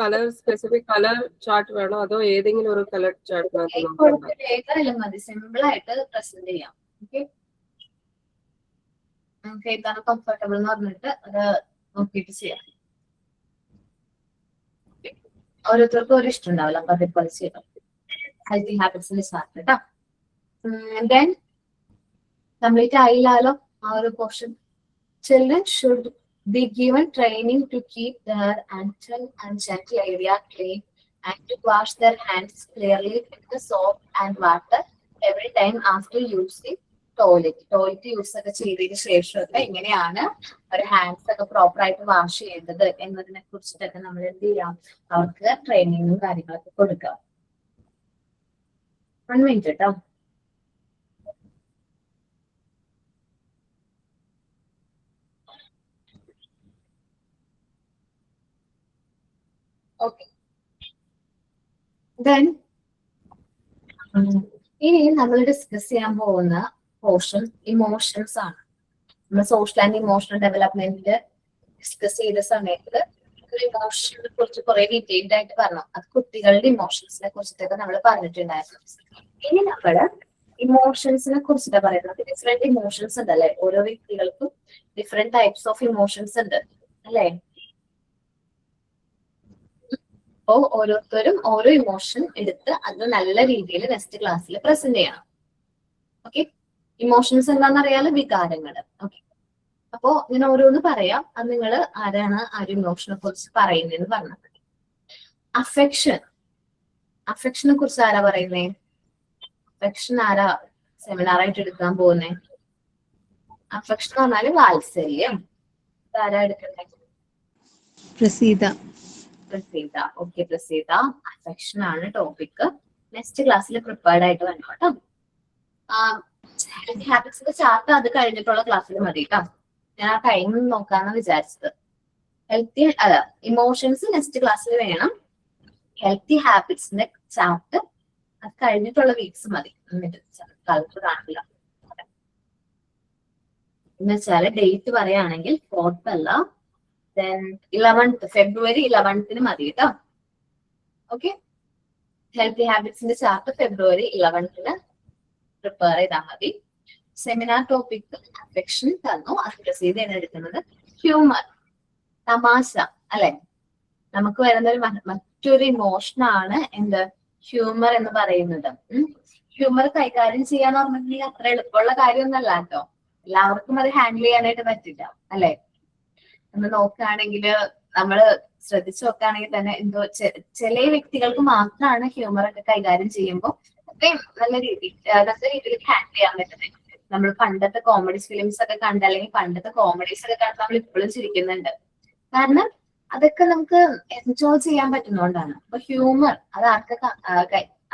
കളർ സ്പെസിഫിക് കളർ ചാർട്ട് വേണോ അതോ ഏതെങ്കിലും ഒരു കളർ ചാർട്ട് മതി, സിമ്പിൾ ആയിട്ട് പ്രസന്റ് ചെയ്യാം. ഓക്കെ, നമുക്ക് ഏതാണ് കംഫർട്ടബിൾ എന്ന് പറഞ്ഞിട്ട് അത് നോക്കിയിട്ട് ചെയ്യാം. ഓരോരുത്തർക്കും ഒരു ഇഷ്ടം ഉണ്ടാവില്ല, അപ്പൊ അതേപോലെ ചെയ്യാം. ഹെൽത്തി ഹാബിറ്റ്സിന്റെ ചാർട്ട് കേട്ടോ. ദെൻ കംപ്ലീറ്റ് ആയില്ലാലോ ആ ഒരു portion. Children should be given training to keep their ankle and gentle area clean and to wash their hands clearly with the soap and water every time after using toilet use ഒക്കെ ചെയ്തതിന് ശേഷമൊക്കെ എങ്ങനെയാണ് ഒരു ഹാൻഡ്സ് ഒക്കെ പ്രോപ്പർ ആയിട്ട് വാഷ് ചെയ്യേണ്ടത് എന്നതിനെ കുറിച്ചിട്ടൊക്കെ നമ്മൾ എന്ത് ചെയ്യാം, അവർക്ക് ട്രെയിനിങ്ങും കാര്യങ്ങളൊക്കെ കൊടുക്കാം. 1 മിനിറ്റ് കേട്ടോ. ഓക്കെ, ദെൻ ഇനി നമ്മൾ ഡിസ്കസ് ചെയ്യാൻ പോകുന്ന പോർഷൻ ഇമോഷൻസ് ആണ്. നമ്മൾ സോഷ്യൽ ആൻഡ് ഇമോഷണൽ ഡെവലപ്മെന്റിൽ ഡിസ്കസ് ചെയ്ത സമയത്ത് ഇമോഷനെ കുറിച്ച് കുറെ ഡീറ്റെയിൽഡ് ആയിട്ട് പറഞ്ഞു. അത് കുട്ടികളുടെ ഇമോഷൻസിനെ കുറിച്ചിട്ടൊക്കെ നമ്മൾ പറഞ്ഞിട്ടുണ്ടായിരുന്നു. ഇനി നമ്മള് ഇമോഷൻസിനെ കുറിച്ചിട്ട് പറയുന്നത്. ഡിഫറെന്റ് ഇമോഷൻസ് ഉണ്ട് അല്ലെ, ഓരോ വ്യക്തികൾക്കും ഡിഫറെന്റ് ടൈപ്സ് ഓഫ് ഇമോഷൻസ് ഉണ്ട് അല്ലെ. അപ്പോ ഓരോരുത്തരും ഓരോ ഇമോഷൻ എടുത്ത് അത് നല്ല രീതിയിൽ നെക്സ്റ്റ് ക്ലാസ്സിൽ പ്രസന്റ് ചെയ്യണം. ഓക്കെ, ഇമോഷൻസ് എന്താണെന്ന് അറിയാലോ, വികാരങ്ങൾ. ഓക്കെ, അപ്പോ ഞാൻ ഓരോന്ന് പറയാം, അത് നിങ്ങൾ ആരാണ് ആ ഒരു ഇമോഷനെ കുറിച്ച് പറയുന്നതെന്ന് പറഞ്ഞത്. അഫെക്ഷനെ കുറിച്ച് ആരാ പറയുന്നേ? അഫെക്ഷൻ ആരാ സെമിനാറായിട്ട് എടുക്കാൻ പോകുന്നേ? അഫെക്ഷൻ എന്ന് പറഞ്ഞാല് വാത്സല്യം. ആരാ എടുക്കണ്ടേ? പ്രസീത. ഓക്കെ, പ്രസീത. അഫെക്ഷൻ ആണ് ടോപ്പിക്. നെക്സ്റ്റ് ക്ലാസ്സിൽ പ്രിപ്പയർഡ് ആയിട്ട് വരണം കേട്ടോ. ഹാബിറ്റ്സിന്റെ ചാർട്ട് അത് കഴിഞ്ഞിട്ടുള്ള ക്ലാസ്സിൽ മതി കേട്ടോ. ഞാൻ ആ ടൈം നോക്കാന്ന് വിചാരിച്ചത്. ഇമോഷൻസ് നെക്സ്റ്റ് ക്ലാസ്സിൽ വേണം. ഹെൽത്തി ഹാബിറ്റ്സിന്റെ ചാർട്ട് അത് കഴിഞ്ഞിട്ടുള്ള വീക്സ് മതി. കാലത്ത് കാണില്ല എന്ന് വെച്ചാല് ഡേറ്റ് പറയുകയാണെങ്കിൽ 4th അല്ല, then 11th, February 11th മതി കേട്ടോ. ഓക്കെ, ഹെൽത്തി ഹാബിറ്റ്സിന്റെ ചാർട്ട് ഫെബ്രുവരി 11 പ്രിപ്പയർ ചെയ്താൽ മതി. സെമിനാർ ടോപ്പിക് അഫെക്ഷൻ തന്നു, അത് പ്രൊസീഡ് ചെയ്യാൻ എടുക്കുന്നത് ഹ്യൂമർ, തമാശ അല്ലെ. നമുക്ക് വരുന്ന ഒരു മറ്റൊരു ഇമോഷനാണ് എന്ത്, ഹ്യൂമർ എന്ന് പറയുന്നത്. ഹ്യൂമർ കൈകാര്യം ചെയ്യാന്ന് പറഞ്ഞിട്ടുണ്ടെങ്കിൽ അത്ര എളുപ്പമുള്ള കാര്യമൊന്നല്ല കേട്ടോ. എല്ലാവർക്കും അത് ഹാൻഡിൽ ചെയ്യാനായിട്ട് പറ്റില്ല അല്ലെ. നമ്മൾ നോക്കുകയാണെങ്കിൽ, നമ്മള് ശ്രദ്ധിച്ചു നോക്കുകയാണെങ്കിൽ തന്നെ എന്തോ ചില വ്യക്തികൾക്ക് മാത്രമാണ് ഹ്യൂമർ ഒക്കെ കൈകാര്യം ചെയ്യുമ്പോൾ അത്രയും നല്ല രീതിയിൽ ഹാൻഡിൽ ചെയ്യാൻ പറ്റുന്നത്. നമ്മൾ പണ്ടത്തെ കോമഡി ഫിലിംസ് ഒക്കെ കണ്ട്, അല്ലെങ്കിൽ പണ്ടത്തെ കോമഡീസ് ഒക്കെ കണ്ട് നമ്മൾ ഇപ്പോഴും ചിരിക്കുന്നുണ്ട്. കാരണം അതൊക്കെ നമുക്ക് എൻജോയ് ചെയ്യാൻ പറ്റുന്നോണ്ടാണ്. അപ്പൊ ഹ്യൂമർ അത്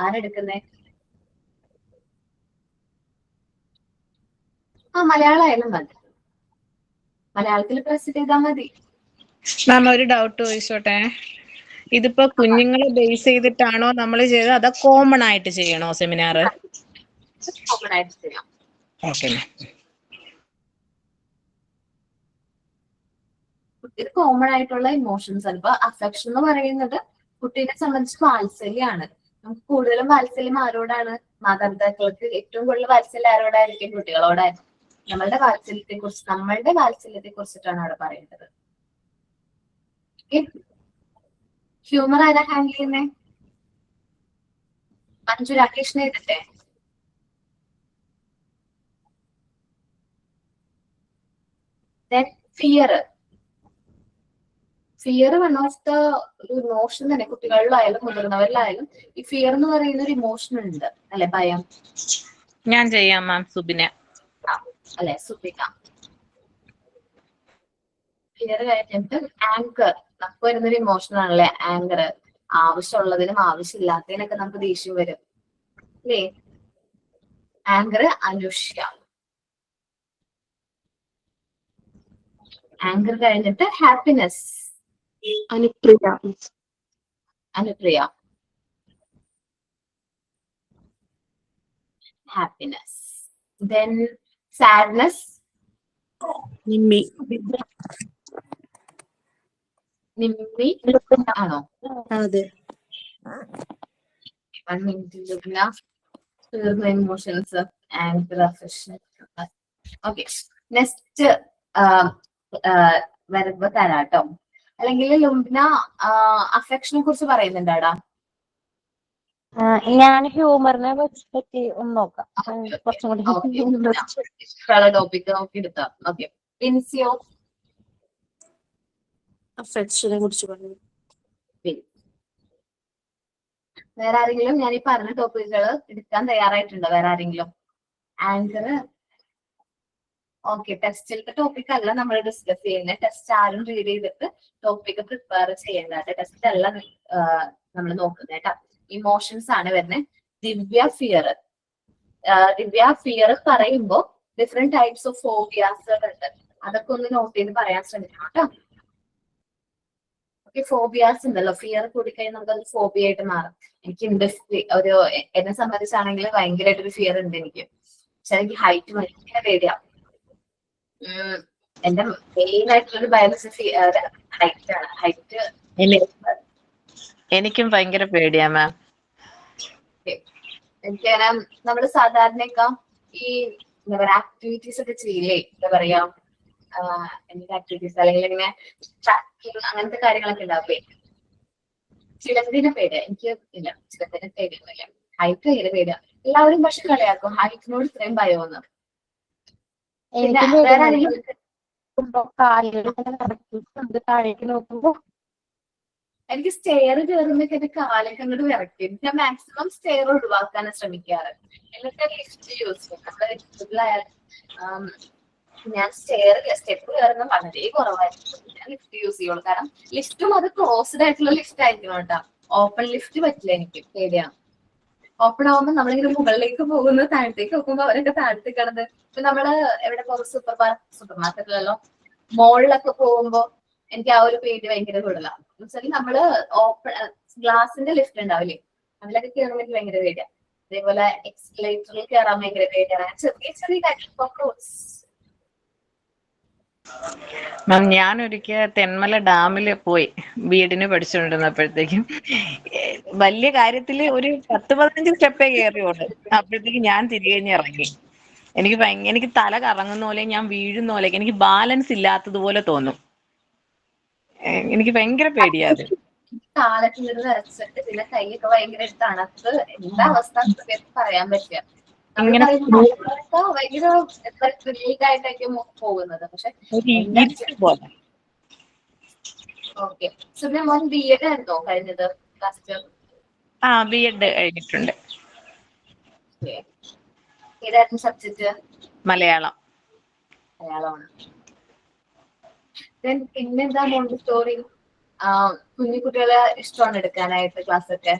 ആരെടുക്കുന്നേ? മലയാളമായാലും മതി, മലയാളത്തിൽ പ്രസ് ചെയ്താൽ മതി. മാം ഒരു ഡൗട്ട് ചോദിച്ചോട്ടെ, ഇതിപ്പോ കുഞ്ഞുങ്ങളെ ബേസ് ചെയ്തിട്ടാണോ നമ്മൾ ചെയ്തത്, അതോ കോമൺ ആയിട്ട് ചെയ്യണോ സെമിനാർ? കോമൺ ആയിട്ട് ചെയ്യാം. ഓക്കെ. കുട്ടിക്ക് കോമൺ ആയിട്ടുള്ള ഇമോഷൻസ് ആണ്. ഇപ്പൊ അഫെക്ഷൻ എന്ന് പറയുന്നത് കുട്ടീനെ സംബന്ധിച്ച് വാത്സല്യാണ്. നമുക്ക് കൂടുതലും വാത്സല്യം ആരോടാണ്? മാതാപിതാക്കൾക്ക് ഏറ്റവും കൂടുതൽ വാത്സല്യം ആരോടായിരിക്കും? കുട്ടികളോടായിരിക്കും. നമ്മളുടെ വാത്സല്യത്തെ കുറിച്ചിട്ടാണ് അവിടെ പറയുന്നത്. ഹ്യൂമർ ആരാ ഹാൻഡിൽ ചെയ്യുന്നേ? മഞ്ജു രാകേഷിനെ എഴുതട്ടെ? ഫിയർ വൺ ഓഫ് ദ ഒരു ഇമോഷൻ തന്നെ. കുട്ടികളിലായാലും മുതിർന്നവരിലായാലും ഈ ഫിയർ എന്ന് പറയുന്ന ഒരു ഇമോഷൻ ഉണ്ട് അല്ലെ, ഭയം. ഞാൻ ചെയ്യാം മാം. സുബിന അല്ലെ, സുബിന. ഫിയർ കഴിഞ്ഞിട്ട് ആങ്കർ, നമുക്ക് വരുന്നൊരു ഇമോഷൻ ആണല്ലേ ആങ്കർ. ആവശ്യമുള്ളതിനും ആവശ്യമില്ലാത്തതിനൊക്കെ നമുക്ക് ദേഷ്യം വരും അല്ലേ. ആങ്കർ അനുഷ്യ. ആങ്കർ കഴിഞ്ഞിട്ട് happiness Anupriya. Happiness. Then sadness Nimmi ആണോ? അതെ. 1 മിനിറ്റ് തീർന്ന emotions, anchor, affection. Okay, next വരുമ്പോ തരാട്ടോ. അല്ലെങ്കിൽ ലുംബിന അഫെക്ഷനെ കുറിച്ച് പറയുന്നുണ്ടാടാ? ഞാൻ ഹ്യൂമറിനെ പറ്റി ഒന്ന് നോക്കാം. കുറച്ചും കൂടി ടോപ്പിക് നോക്കി എടുത്താം. ഓക്കെ, വിൻസിയോ? അഫെക്ഷനെ കുറിച്ച് പറഞ്ഞു. വേറെ ആരെങ്കിലും ഞാൻ ഈ പറഞ്ഞ ടോപ്പിക്കുകൾ എടുക്കാൻ തയ്യാറായിട്ടുണ്ടോ? വേറെ ആരെങ്കിലും? ആങ്കർ. ഓക്കെ, ടെസ്റ്റിലത്തെ ടോപ്പിക് അല്ല നമ്മൾ ഡിസ്കസ് ചെയ്യുന്നത്. ടെസ്റ്റ് ആരും റീഡ് ചെയ്തിട്ട് ടോപ്പിക് പ്രിപ്പയർ ചെയ്യേണ്ടത്. ടെസ്റ്റ് അല്ല നമ്മൾ നോക്കുന്നത് കേട്ടോ. ഇമോഷൻസ് ആണ് വരുന്നത്. ദിവ്യ ഫിയർ പറയുമ്പോ ഡിഫറെന്റ് ടൈപ്സ് ഓഫ് ഫോബിയാസ് ഉണ്ട്. അതൊക്കെ ഒന്ന് നോട്ട് ചെയ്ത് പറയാൻ ശ്രമിക്കണം കേട്ടോ. ഓക്കെ, ഫോബിയാസ് ഉണ്ടല്ലോ. ഫിയർ കൂടിക്കഴിഞ്ഞാൽ നമുക്കത് ഫോബിയ ആയിട്ട് മാറും. എനിക്ക് ഒരു എന്നെ സംബന്ധിച്ചാണെങ്കിൽ ഭയങ്കരമായിട്ടൊരു ഫിയർ ഉണ്ട് എനിക്ക്. പക്ഷെ എനിക്ക് ഹൈറ്റ് ഭയങ്കര പേടിയാണ്. എന്റെ മെയിൻ ആയിട്ടുള്ള ബയോളജി ഹൈറ്റ് ആണ്. ഹൈറ്റ് എനിക്കും ഭയങ്കര പേടിയാ മാം. എനിക്കങ്ങനെ നമ്മള് സാധാരണയൊക്കെ ഈ എന്താ പറയാ ആക്ടിവിറ്റീസ് ഒക്കെ ചെയ്യില്ലേ, എന്താ പറയാ എന്തൊക്കെ ആക്ടിവിറ്റീസ്, അല്ലെങ്കിൽ ഇങ്ങനെ ട്രാക്കിങ് അങ്ങനത്തെ കാര്യങ്ങളൊക്കെ ഉണ്ടാവേ. ചിലന്തിനെ പേടിയാ. എനിക്ക് ഇല്ല, ചിലന്തിനെ പേടിയൊന്നുമില്ല. ഹൈറ്റ് ഭയങ്കര പേടിയാ. എല്ലാവരും പക്ഷെ കളിയാക്കും ഹൈറ്റിനോട് ഇത്രയും ഭയമെന്ന്. പിന്നെ വേറെ ആരെങ്കിലും താഴേക്ക് നോക്കുമ്പോ എനിക്ക് സ്റ്റെയർ കയറുമ്പോഴേക്ക് എന്റെ കാലൊക്കെ അങ്ങോട്ട് വിറയ്ക്കും. ഞാൻ മാക്സിമം സ്റ്റെയർ ഒഴിവാക്കാനാണ് ശ്രമിക്കാറ്. എന്നിട്ട് ലിഫ്റ്റ് യൂസ് ചെയ്യും. നമ്മുടെ ലിഫ്റ്റിലായാലും ഞാൻ സ്റ്റെപ്പ് കയറുന്ന വളരെ കുറവായിരിക്കും. ഞാൻ ലിഫ്റ്റ് യൂസ് ചെയ്യുള്ളൂ. കാരണം ലിഫ്റ്റും അത് ക്ലോസ്ഡ് ആയിട്ടുള്ള ലിഫ്റ്റ് ആയിരിക്കും കേട്ടോ. ഓപ്പൺ ലിഫ്റ്റ് പറ്റില്ല, എനിക്ക് പേടിയാണ്. ഓപ്പൺ ആവുമ്പോൾ നമ്മളിങ്ങനെ മുകളിലേക്ക് പോകുന്നത്, താഴത്തേക്ക് നോക്കുമ്പോൾ അവരൊക്കെ താഴത്തേക്ക് കിടന്ന്. ഇപ്പൊ നമ്മള് എവിടെ പോകും, സൂപ്പർ മാർക്കറ്റിലല്ലോ മോളിലൊക്കെ പോകുമ്പോ എനിക്ക് ആ ഒരു പേടി ഭയങ്കര കൂടുതലാണ്. എന്നുവെച്ചാൽ നമ്മള് ഓപ്പൺ ഗ്ലാസിന്റെ ലിഫ്റ്റ് ഉണ്ടാവില്ലേ, അതിലൊക്കെ കയറുമ്പോൾ എനിക്ക് ഭയങ്കര പേടിയാണ്. അതേപോലെ എക്സ്കലേറ്ററിൽ കയറാൻ ഭയങ്കര പേടിയാണ്. ചെറിയ ചെറിയ കാര്യങ്ങളൊക്കെ മാം ഞാനൊരിക്കൽ തെന്മല ഡാമിൽ പോയി ബി.എഡിന് പഠിച്ചുകൊണ്ടിരുന്നപ്പോഴത്തേക്കും വലിയ കാര്യത്തില് ഒരു 10-15 സ്റ്റെപ്പേ കയറിയുള്ളൂ. അപ്പോഴത്തേക്കും ഞാൻ തിരികെ ഇറങ്ങി. എനിക്ക് തല കറങ്ങുന്ന പോലെ, ഞാൻ വീഴുന്ന പോലെ, എനിക്ക് ബാലൻസ് ഇല്ലാത്തതുപോലെ തോന്നും. എനിക്ക് ഭയങ്കര പേടിയാത്. കാലൊക്കെ ഇങ്ങനെ വിറച്ചിട്ട് പിന്നെ കൈയൊക്കെ ഭയങ്കര തണുത്ത് എന്താ അവസ്ഥ പറയാൻ പറ്റില്ല. നമ്മൾ ഇങ്ങനെ പറയുമ്പോൾ ഭയങ്കര ആയിട്ടായിരിക്കും പോകുന്നത്. പക്ഷെ ഒരു ഇരുട്ട് പോലെ. ഓക്കെ. സുബ്ര മോൻ ബി.എഡ് ആയിരുന്നോ കഴിഞ്ഞത് ലാസ്റ്റ്? ബി.എഡ് കഴിഞ്ഞിട്ടുണ്ട്. ഏതായിരുന്നു സബ്ജക്ട്? മലയാളം. മലയാളമാണ്. പിന്നെന്താ മോണ്ടിസോറി കുഞ്ഞു കുട്ടികളെ ഇഷ്ടമാണ് എടുക്കാനായിട്ട് ക്ലാസ് ഒക്കെ?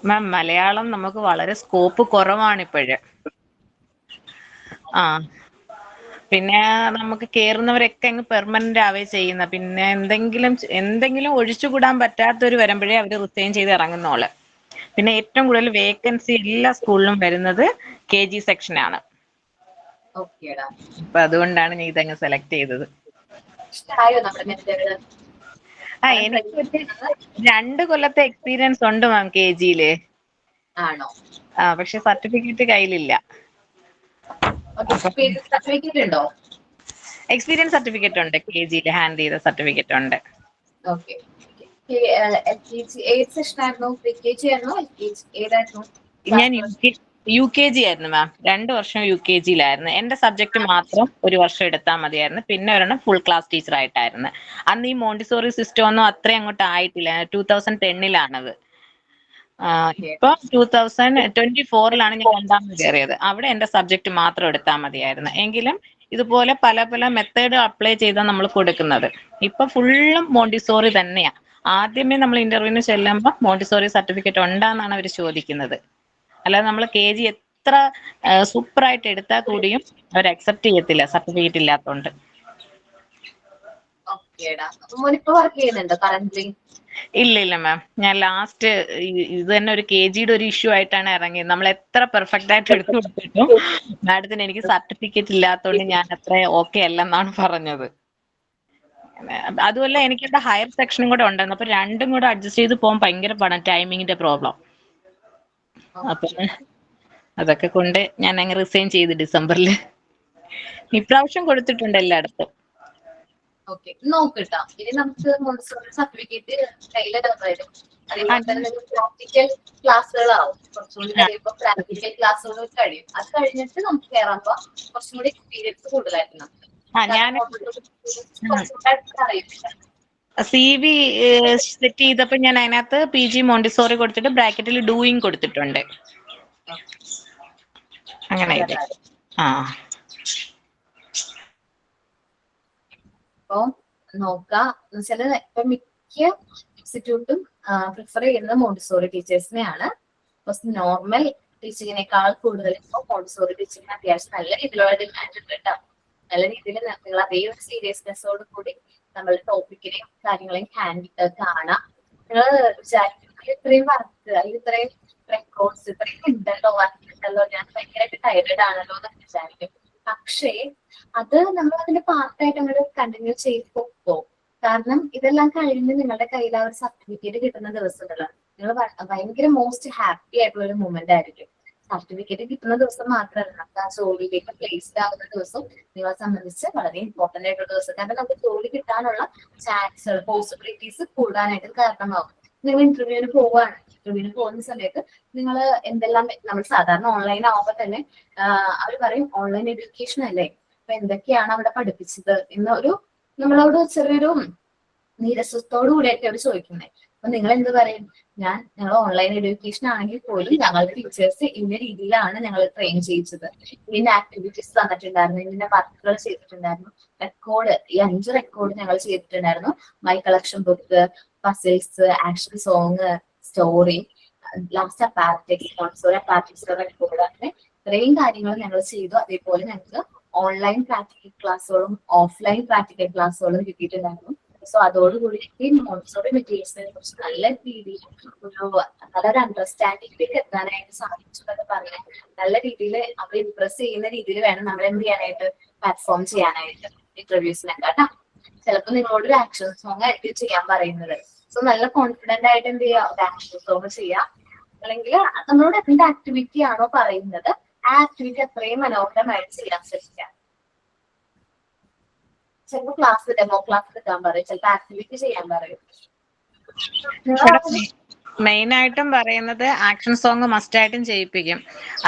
മാം മലയാളം നമുക്ക് വളരെ സ്കോപ്പ് കുറവാണ് ഇപ്പോഴ്. പിന്നെ നമുക്ക് കേറുന്നവരൊക്കെ അങ്ങ് പെർമനന്റ് ആവേ ചെയ്യുന്ന. പിന്നെ എന്തെങ്കിലും ഒഴിച്ചുകൂടാൻ പറ്റാത്തവര് വരുമ്പോഴേ അവര് റിസൈൻ ചെയ്ത് ഇറങ്ങുന്നോള്. പിന്നെ ഏറ്റവും കൂടുതൽ വേക്കൻസി എല്ലാ സ്കൂളിലും വരുന്നത് KG സെക്ഷനാണ്. അപ്പൊ അതുകൊണ്ടാണ് ഞാൻ ഇതങ്ങ് സെലക്ട് ചെയ്തത്. ഇഷ്ടമായോ നമ്മുടെ മെത്തേഡ്? എനിക്ക് 2 കൊല്ലത്തെ എക്സ്പീരിയൻസ് ഉണ്ട് മാം KGയില്. ആണോ? പക്ഷെ സർട്ടിഫിക്കറ്റ് കയ്യിലില്ല. സർട്ടിഫിക്കറ്റ് ഉണ്ടോ? എക്സ്പീരിയൻസ് സർട്ടിഫിക്കറ്റ് ഉണ്ട്. KGയില് ഹാൻഡ് ചെയ്ത സർട്ടിഫിക്കറ്റ് ഉണ്ട്. ഓക്കെ. LKG ഏത് സെഷൻ ആയിരുന്നു? PKG ആയിരുന്നോ? LKG ഏതായിരുന്നു? ഞാൻ UKG ആയിരുന്നു മാം. 2 വർഷം UKGയിലായിരുന്നു. എന്റെ സബ്ജക്ട് മാത്രം 1 വർഷം എടുത്താൽ മതിയായിരുന്നു. പിന്നെ ഒരെണ്ണം ഫുൾ ക്ലാസ് ടീച്ചർ ആയിട്ടായിരുന്നു. അന്ന് ഈ മോണ്ടിസോറി സിസ്റ്റം ഒന്നും അത്രയും അങ്ങോട്ട് ആയിട്ടില്ല. 2010-ലാണത്. ഇപ്പൊ 2024-ലാണ് ഞാൻ 2ാമത് കയറിയത്. അവിടെ എന്റെ സബ്ജക്ട് മാത്രം എടുത്താൽ മതിയായിരുന്നു. എങ്കിലും ഇതുപോലെ പല മെത്തേഡ് അപ്ലൈ ചെയ്താൽ നമ്മൾ കൊടുക്കുന്നത്. ഇപ്പൊ ഫുള്ളും മോണ്ടിസോറി തന്നെയാ. ആദ്യമേ നമ്മൾ ഇന്റർവ്യൂവിന് ചെല്ലുമ്പോൾ മോണ്ടിസോറി സർട്ടിഫിക്കറ്റ് ഉണ്ടാന്നാണ് അവർ ചോദിക്കുന്നത്. അല്ലാതെ നമ്മൾ KG എത്ര സൂപ്പറായിട്ട് എടുത്താൽ കൂടിയും അവർ അക്സെപ്റ്റ് ചെയ്യത്തില്ല, സർട്ടിഫിക്കറ്റ് ഇല്ലാത്തതുകൊണ്ട്. ഇല്ല മാം. ഞാൻ ലാസ്റ്റ് ഇത് തന്നെ ഒരു KGയുടെ ഒരു ഇഷ്യൂ ആയിട്ടാണ് ഇറങ്ങിയത്. നമ്മൾ എത്ര പെർഫെക്റ്റ് ആയിട്ട് എടുത്തു കൊടുത്തിട്ടും മാഡത്തിന് എനിക്ക് സർട്ടിഫിക്കറ്റ് ഇല്ലാത്തതുകൊണ്ട് ഞാൻ അത്ര ഓക്കെ അല്ലെന്നാണ് പറഞ്ഞത്. അതുമല്ല എനിക്കിവിടെ ഹയർ സെക്ഷനും കൂടെ ഉണ്ടായിരുന്നു. അപ്പൊ 2ഉം കൂടെ അഡ്ജസ്റ്റ് ചെയ്ത് പോകാൻ ഭയങ്കര പാടാണ്, ടൈമിങ്ങിന്റെ പ്രോബ്ലം. അപ്പൊ അതൊക്കെ കൊണ്ട് ഞാൻ അങ്ങ് റിസൈൻ ചെയ്ത് ഡിസംബറിൽ. ഇപ്രാവശ്യം കൊടുത്തിട്ടുണ്ട് എല്ലായിടത്തും. ഓക്കെ, നോക്കിട്ടാ. ഇനി നമുക്ക് മോണ്ടിസോറി സർട്ടിഫിക്കറ്റ് കയ്യില് വരും. അതേപോലെ തന്നെ പ്രാക്ടിക്കൽ ക്ലാസ്സുകളാവും. കുറച്ചുകൂടി കഴിയുമ്പോൾ പ്രാക്ടിക്കൽ ക്ലാസ്സുകൾ കഴിയും. അത് കഴിഞ്ഞിട്ട് നമുക്ക് കയറുമ്പോ കുറച്ചും കൂടി എക്സ്പീരിയൻസ് കൂടുതലായിട്ട് നമുക്ക്. CV സെറ്റ് ചെയ്തപ്പോ ഞാൻ അതിനകത്ത് PG മോണ്ടിസോറി കൊടുത്തിട്ട് ബ്രാക്കറ്റിൽ ഡൂയിങ് കൊടുത്തിട്ടുണ്ട്. അങ്ങനെ അപ്പൊ നോക്കാം. എന്നുവെച്ചാല് ഇപ്പൊ മിക്ക ഇൻസ്റ്റിറ്റ്യൂട്ടും പ്രിഫർ ചെയ്യുന്നത് മോണ്ടിസോറി ടീച്ചേഴ്സിനെയാണ്. നോർമൽ ടീച്ചിങ്ങിനേക്കാൾ കൂടുതൽ ഇപ്പൊ മോണ്ടിസോറി ടീച്ചിങ്ങിന് അത്യാവശ്യം നല്ല രീതിയിലുള്ള ഡിമാൻഡ് ഉണ്ട് കേട്ടോ. നല്ല രീതിയിൽ നിങ്ങൾ അതേ ഒരു സീരിയസ്നെസ്സോട് കൂടി നമ്മളുടെ ടോപ്പിക്കിനെയും കാര്യങ്ങളെയും കാണാം. നിങ്ങൾ വിചാരിക്കുന്നത് ഇത്രയും വർക്ക്, ഇത്രയും റെക്കോർഡ്സ്, ഇത്രയും ഉണ്ടല്ലോ, വർക്ക് ഉണ്ടല്ലോ, ഞാൻ ഭയങ്കരമായിട്ട് ടയർഡ് ആണല്ലോ എന്ന് വിചാരിക്കും. പക്ഷേ അത് നമ്മൾ അതിന്റെ പാർട്ടായിട്ട് നമ്മൾ കണ്ടിന്യൂ ചെയ്ത് പോകും. കാരണം ഇതെല്ലാം കഴിഞ്ഞ് നിങ്ങളുടെ കയ്യിൽ ആ ഒരു സർട്ടിഫിക്കറ്റ് കിട്ടുന്ന ദിവസങ്ങളാണ് നിങ്ങൾ ഭയങ്കര മോസ്റ്റ് ഹാപ്പി ആയിട്ടുള്ള ഒരു മൂമെന്റ് ആയിരിക്കും. സർട്ടിഫിക്കറ്റ് കിട്ടുന്ന ദിവസം മാത്രമല്ല, നമുക്ക് ആ ജോലിയിലേക്ക് പ്ലേസ്ഡ് ആകുന്ന ദിവസം നിങ്ങളെ സംബന്ധിച്ച് വളരെ ഇമ്പോർട്ടന്റ് ആയിട്ടുള്ള ദിവസം. കാരണം നമുക്ക് ജോലി കിട്ടാനുള്ള ചാൻസുകൾ, പോസിബിലിറ്റീസ് കൂടാനായിട്ട് കാരണമാകും. നിങ്ങൾ ഇന്റർവ്യൂവിന് പോവുകയാണ്. ഇന്റർവ്യൂവിന് പോകുന്ന സമയത്ത് നിങ്ങൾ എന്തെല്ലാം, നമ്മൾ സാധാരണ ഓൺലൈൻ ആവുമ്പോൾ തന്നെ അവർ പറയും ഓൺലൈൻ എഡ്യൂക്കേഷൻ അല്ലേ, അപ്പൊ എന്തൊക്കെയാണ് അവിടെ പഠിപ്പിച്ചത് എന്നൊരു നമ്മളോട് ചെറിയൊരു നീരസത്തോടു കൂടിയൊക്കെ അവർ ചോദിക്കുന്നത്. അപ്പൊ നിങ്ങൾ എന്ത് പറയും? ഞങ്ങൾ ഓൺലൈൻ എഡ്യൂക്കേഷൻ ആണെങ്കിൽ പോലും ഞങ്ങളുടെ ടീച്ചേഴ്സ് ഇന്ന രീതിയിലാണ് ഞങ്ങൾ ട്രെയിൻ ചെയ്യിച്ചത്, ഇന്ന ആക്ടിവിറ്റീസ് തന്നിട്ടുണ്ടായിരുന്നു, ഇന്ന വർക്കുകൾ ചെയ്തിട്ടുണ്ടായിരുന്നു, റെക്കോർഡ് ഈ 5 റെക്കോർഡ് ഞങ്ങൾ ചെയ്തിട്ടുണ്ടായിരുന്നു, my collection book, puzzles, action song, story, last apparatus, Montessori apparatus record, അങ്ങനെ ഇത്രയും കാര്യങ്ങൾ ഞങ്ങൾ ചെയ്തു. അതേപോലെ ഞങ്ങൾക്ക് ഓൺലൈൻ പ്രാക്ടിക്കൽ ക്ലാസ്സുകളും ഓഫ്ലൈൻ പ്രാക്ടിക്കൽ ക്ലാസ്സുകളും കിട്ടിയിട്ടുണ്ടായിരുന്നു. സോ അതോടുകൂടി ഈ മോണ്ടിസോറി മെറ്റീരിയൽസിനെ കുറിച്ച് നല്ല രീതിയിൽ നല്ലൊരു അണ്ടർസ്റ്റാൻഡിംഗിലേക്ക് എത്താനായിട്ട് സാധിച്ചു എന്ന് പറഞ്ഞാൽ നല്ല രീതിയിൽ അവരെ ഇംപ്രസ് ചെയ്യുന്ന രീതിയിൽ വേണം നമ്മൾ എന്ത് ചെയ്യാനായിട്ട്, പെർഫോം ചെയ്യാനായിട്ട്. ഇന്റർവ്യൂസിനൊക്കെ കേട്ടോ. ചിലപ്പോൾ നിങ്ങളോട് ഒരു ആക്ഷൻ സോങ് ആയിരിക്കും ചെയ്യാൻ പറയുന്നത്. സോ നല്ല കോൺഫിഡന്റ് ആയിട്ട് എന്ത് ചെയ്യുക, ഒരു ആക്ഷൻ സോങ് ചെയ്യാം. അല്ലെങ്കിൽ നമ്മളോട് എന്ത് ആക്ടിവിറ്റി ആണോ പറയുന്നത് ആ ആക്ടിവിറ്റി അത്രയും മനോഹരമായിട്ട് ചെയ്യാൻ ശ്രമിക്കാം. ചിലപ്പോൾ ക്ലാസ് ഡെമോ ക്ലാസ് എടുക്കാൻ പറയും, ചിലപ്പോൾ ആക്ടിവിറ്റി ചെയ്യാൻ പറയും. മെയിൻ ആയിട്ടും പറയുന്നത് ആക്ഷൻ സോങ് മസ്റ്റ് ആയിട്ടും ചെയ്യിപ്പിക്കും.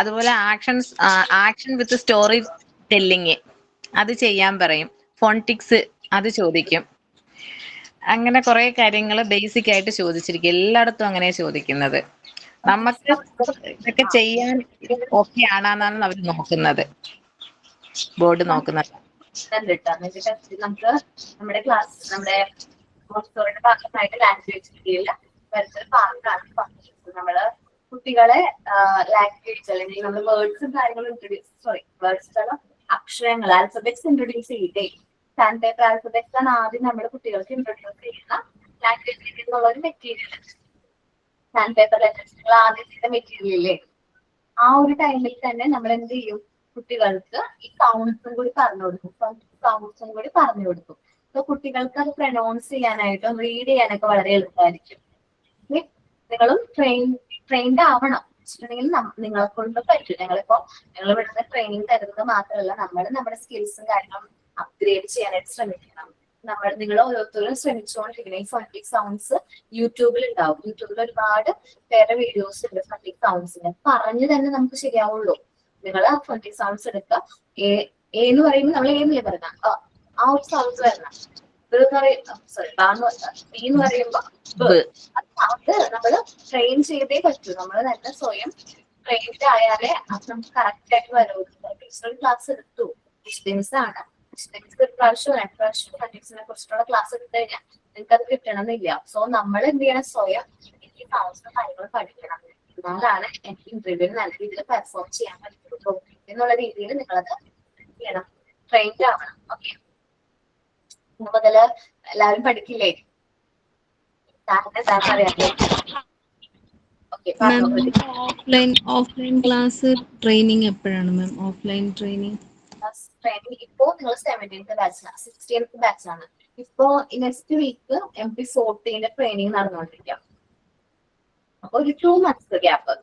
അതുപോലെ ആക്ഷൻ വിത്ത് സ്റ്റോറി ടെല്ലിങ് അത് ചെയ്യാൻ പറയും. ഫോണിറ്റിക്സ് അത് ചോദിക്കും. അങ്ങനെ കുറെ കാര്യങ്ങൾ ബേസിക് ആയിട്ട് ചോദിച്ചിരിക്കും. എല്ലായിടത്തും അങ്ങനെ ചോദിക്കുന്നത്. നമുക്ക് ഇതൊക്കെ ചെയ്യാൻ ഓക്കെ ആണെന്നാണ് അവർ നോക്കുന്നത്, ബോർഡ് നോക്കുന്നത്. നമുക്ക് നമ്മുടെ ക്ലാസ് നമ്മുടെ മോണ്ടിസോറിയുടെ ഭാഗമായിട്ട് ലാംഗ്വേജ് രീതിയിൽ വരുന്ന പാർട്ടാണ്. നമ്മള് കുട്ടികളെ ലാംഗ്വേജ് അല്ലെങ്കിൽ നമ്മൾ വേർഡ്സും കാര്യങ്ങളും വേർഡ്സ് അക്ഷരങ്ങൾ ആൽഫബറ്റ്സ് ഇൻട്രൊഡ്യൂസ് ചെയ്തേ. സാൻഡ് പേപ്പർ ആൽഫബറ്റ്സ് ആണ് ആദ്യം നമ്മുടെ കുട്ടികൾക്ക് ഇൻട്രൊഡ്യൂസ് ചെയ്യുന്ന ലാംഗ്വേജ് എന്നുള്ള ഒരു മെറ്റീരിയൽ. സാൻഡ് പേപ്പർ ലെറ്റേഴ്സ് ആദ്യം ചെയ്ത മെറ്റീരിയൽ ഇല്ലേ, ആ ഒരു ടൈമിൽ തന്നെ നമ്മൾ എന്ത് ചെയ്യും, കുട്ടികൾക്ക് ഈ സൗണ്ട്സും കൂടി പറഞ്ഞു കൊടുക്കും. സോ കുട്ടികൾക്ക് അത് പ്രൊനൗൺസ് ചെയ്യാനായിട്ടും റീഡ് ചെയ്യാനൊക്കെ വളരെ എളുപ്പമായിരിക്കും. നിങ്ങളും ട്രെയിൻഡ് ആവണം വെച്ചിട്ടുണ്ടെങ്കിൽ നിങ്ങളെ കൊണ്ട് പറ്റും. ഞങ്ങൾ ഇവിടുന്ന് ട്രെയിനിങ് തരുന്നത് മാത്രമല്ല, നമ്മൾ നമ്മുടെ സ്കിൽസും കാര്യങ്ങളും അപ്ഗ്രേഡ് ചെയ്യാനായിട്ട് ശ്രമിക്കണം. നിങ്ങൾ ഓരോരുത്തരും ശ്രമിച്ചുകൊണ്ടിരിക്കണം. ഈ ഫോണിറ്റിക് സൗണ്ട്സ് യൂട്യൂബിൽ ഉണ്ടാവും. യൂട്യൂബിൽ ഒരുപാട് പേരുടെ വീഡിയോസ് ഉണ്ട് ഫോണിറ്റിക് സൗണ്ട്സിന്. പറഞ്ഞു തന്നെ നമുക്ക് ശരിയാവുള്ളൂ. നിങ്ങൾ ഫോണിറ്റിക് സൗണ്ട്സ് എടുക്കുക. എന്ന് പറയുമ്പോൾ നമ്മൾ ഏന്നില്ലേ പറഞ്ഞ ആ ഒരു സൗണ്ട്സ് വരണം. എന്ന് പറയുമ്പോ അത് നമ്മൾ ട്രെയിൻ ചെയ്തേ പറ്റൂ. നമ്മൾ തന്നെ സ്വയം ട്രെയിൻഡ് ആയാലേ അത് നമുക്ക് കറക്റ്റ് ആയിട്ട് വരുള്ളൂ. ടീച്ചർ ക്ലാസ് എടുത്തു, ഡിസ്റ്റൻസ് ആണ്. ഡിസ്റ്റൻസ് ഒരു പ്രാവശ്യം 2 പ്രാവശ്യം ഫോണിറ്റിക്സിനെ കുറിച്ചിട്ടുള്ള ക്ലാസ് എടുത്തു കഴിഞ്ഞാൽ നിങ്ങൾക്ക് അത് കിട്ടണമെന്നില്ല. സോ നമ്മൾ എന്ത് ചെയ്യണം, സ്വയം എനിക്ക് സൗണ്ട്സ് കാര്യങ്ങൾ പഠിക്കണം. എന്നാലാണ് എനിക്ക് ഇന്റർവ്യൂവിൽ നല്ല രീതിയിൽ പെർഫോം ചെയ്യാൻ പറ്റുള്ളൂ എന്നുള്ള രീതിയിൽ നിങ്ങളത് ചെയ്യണം, ട്രെയിൻഡ് ആവണം. ഓക്കെ, മുതല് എല്ലാവരും പഠിക്കില്ലേ? ഓഫ്ലൈൻ ക്ലാസ് ട്രെയിനിങ് എപ്പോഴാണ് മാം? ഓഫ്ലൈൻ ട്രെയിനിങ് ഇപ്പോ നിങ്ങൾ 17th ബാച്ചാണ്, 16th ബാച്ചാണ്. ഇപ്പോ നെക്സ്റ്റ് വീക്ക് MP14 ട്രെയിനിങ് നടന്നുകൊണ്ടിരിക്കാം. അപ്പൊ ഒരു 2 months ഗ്യാപ്പ്.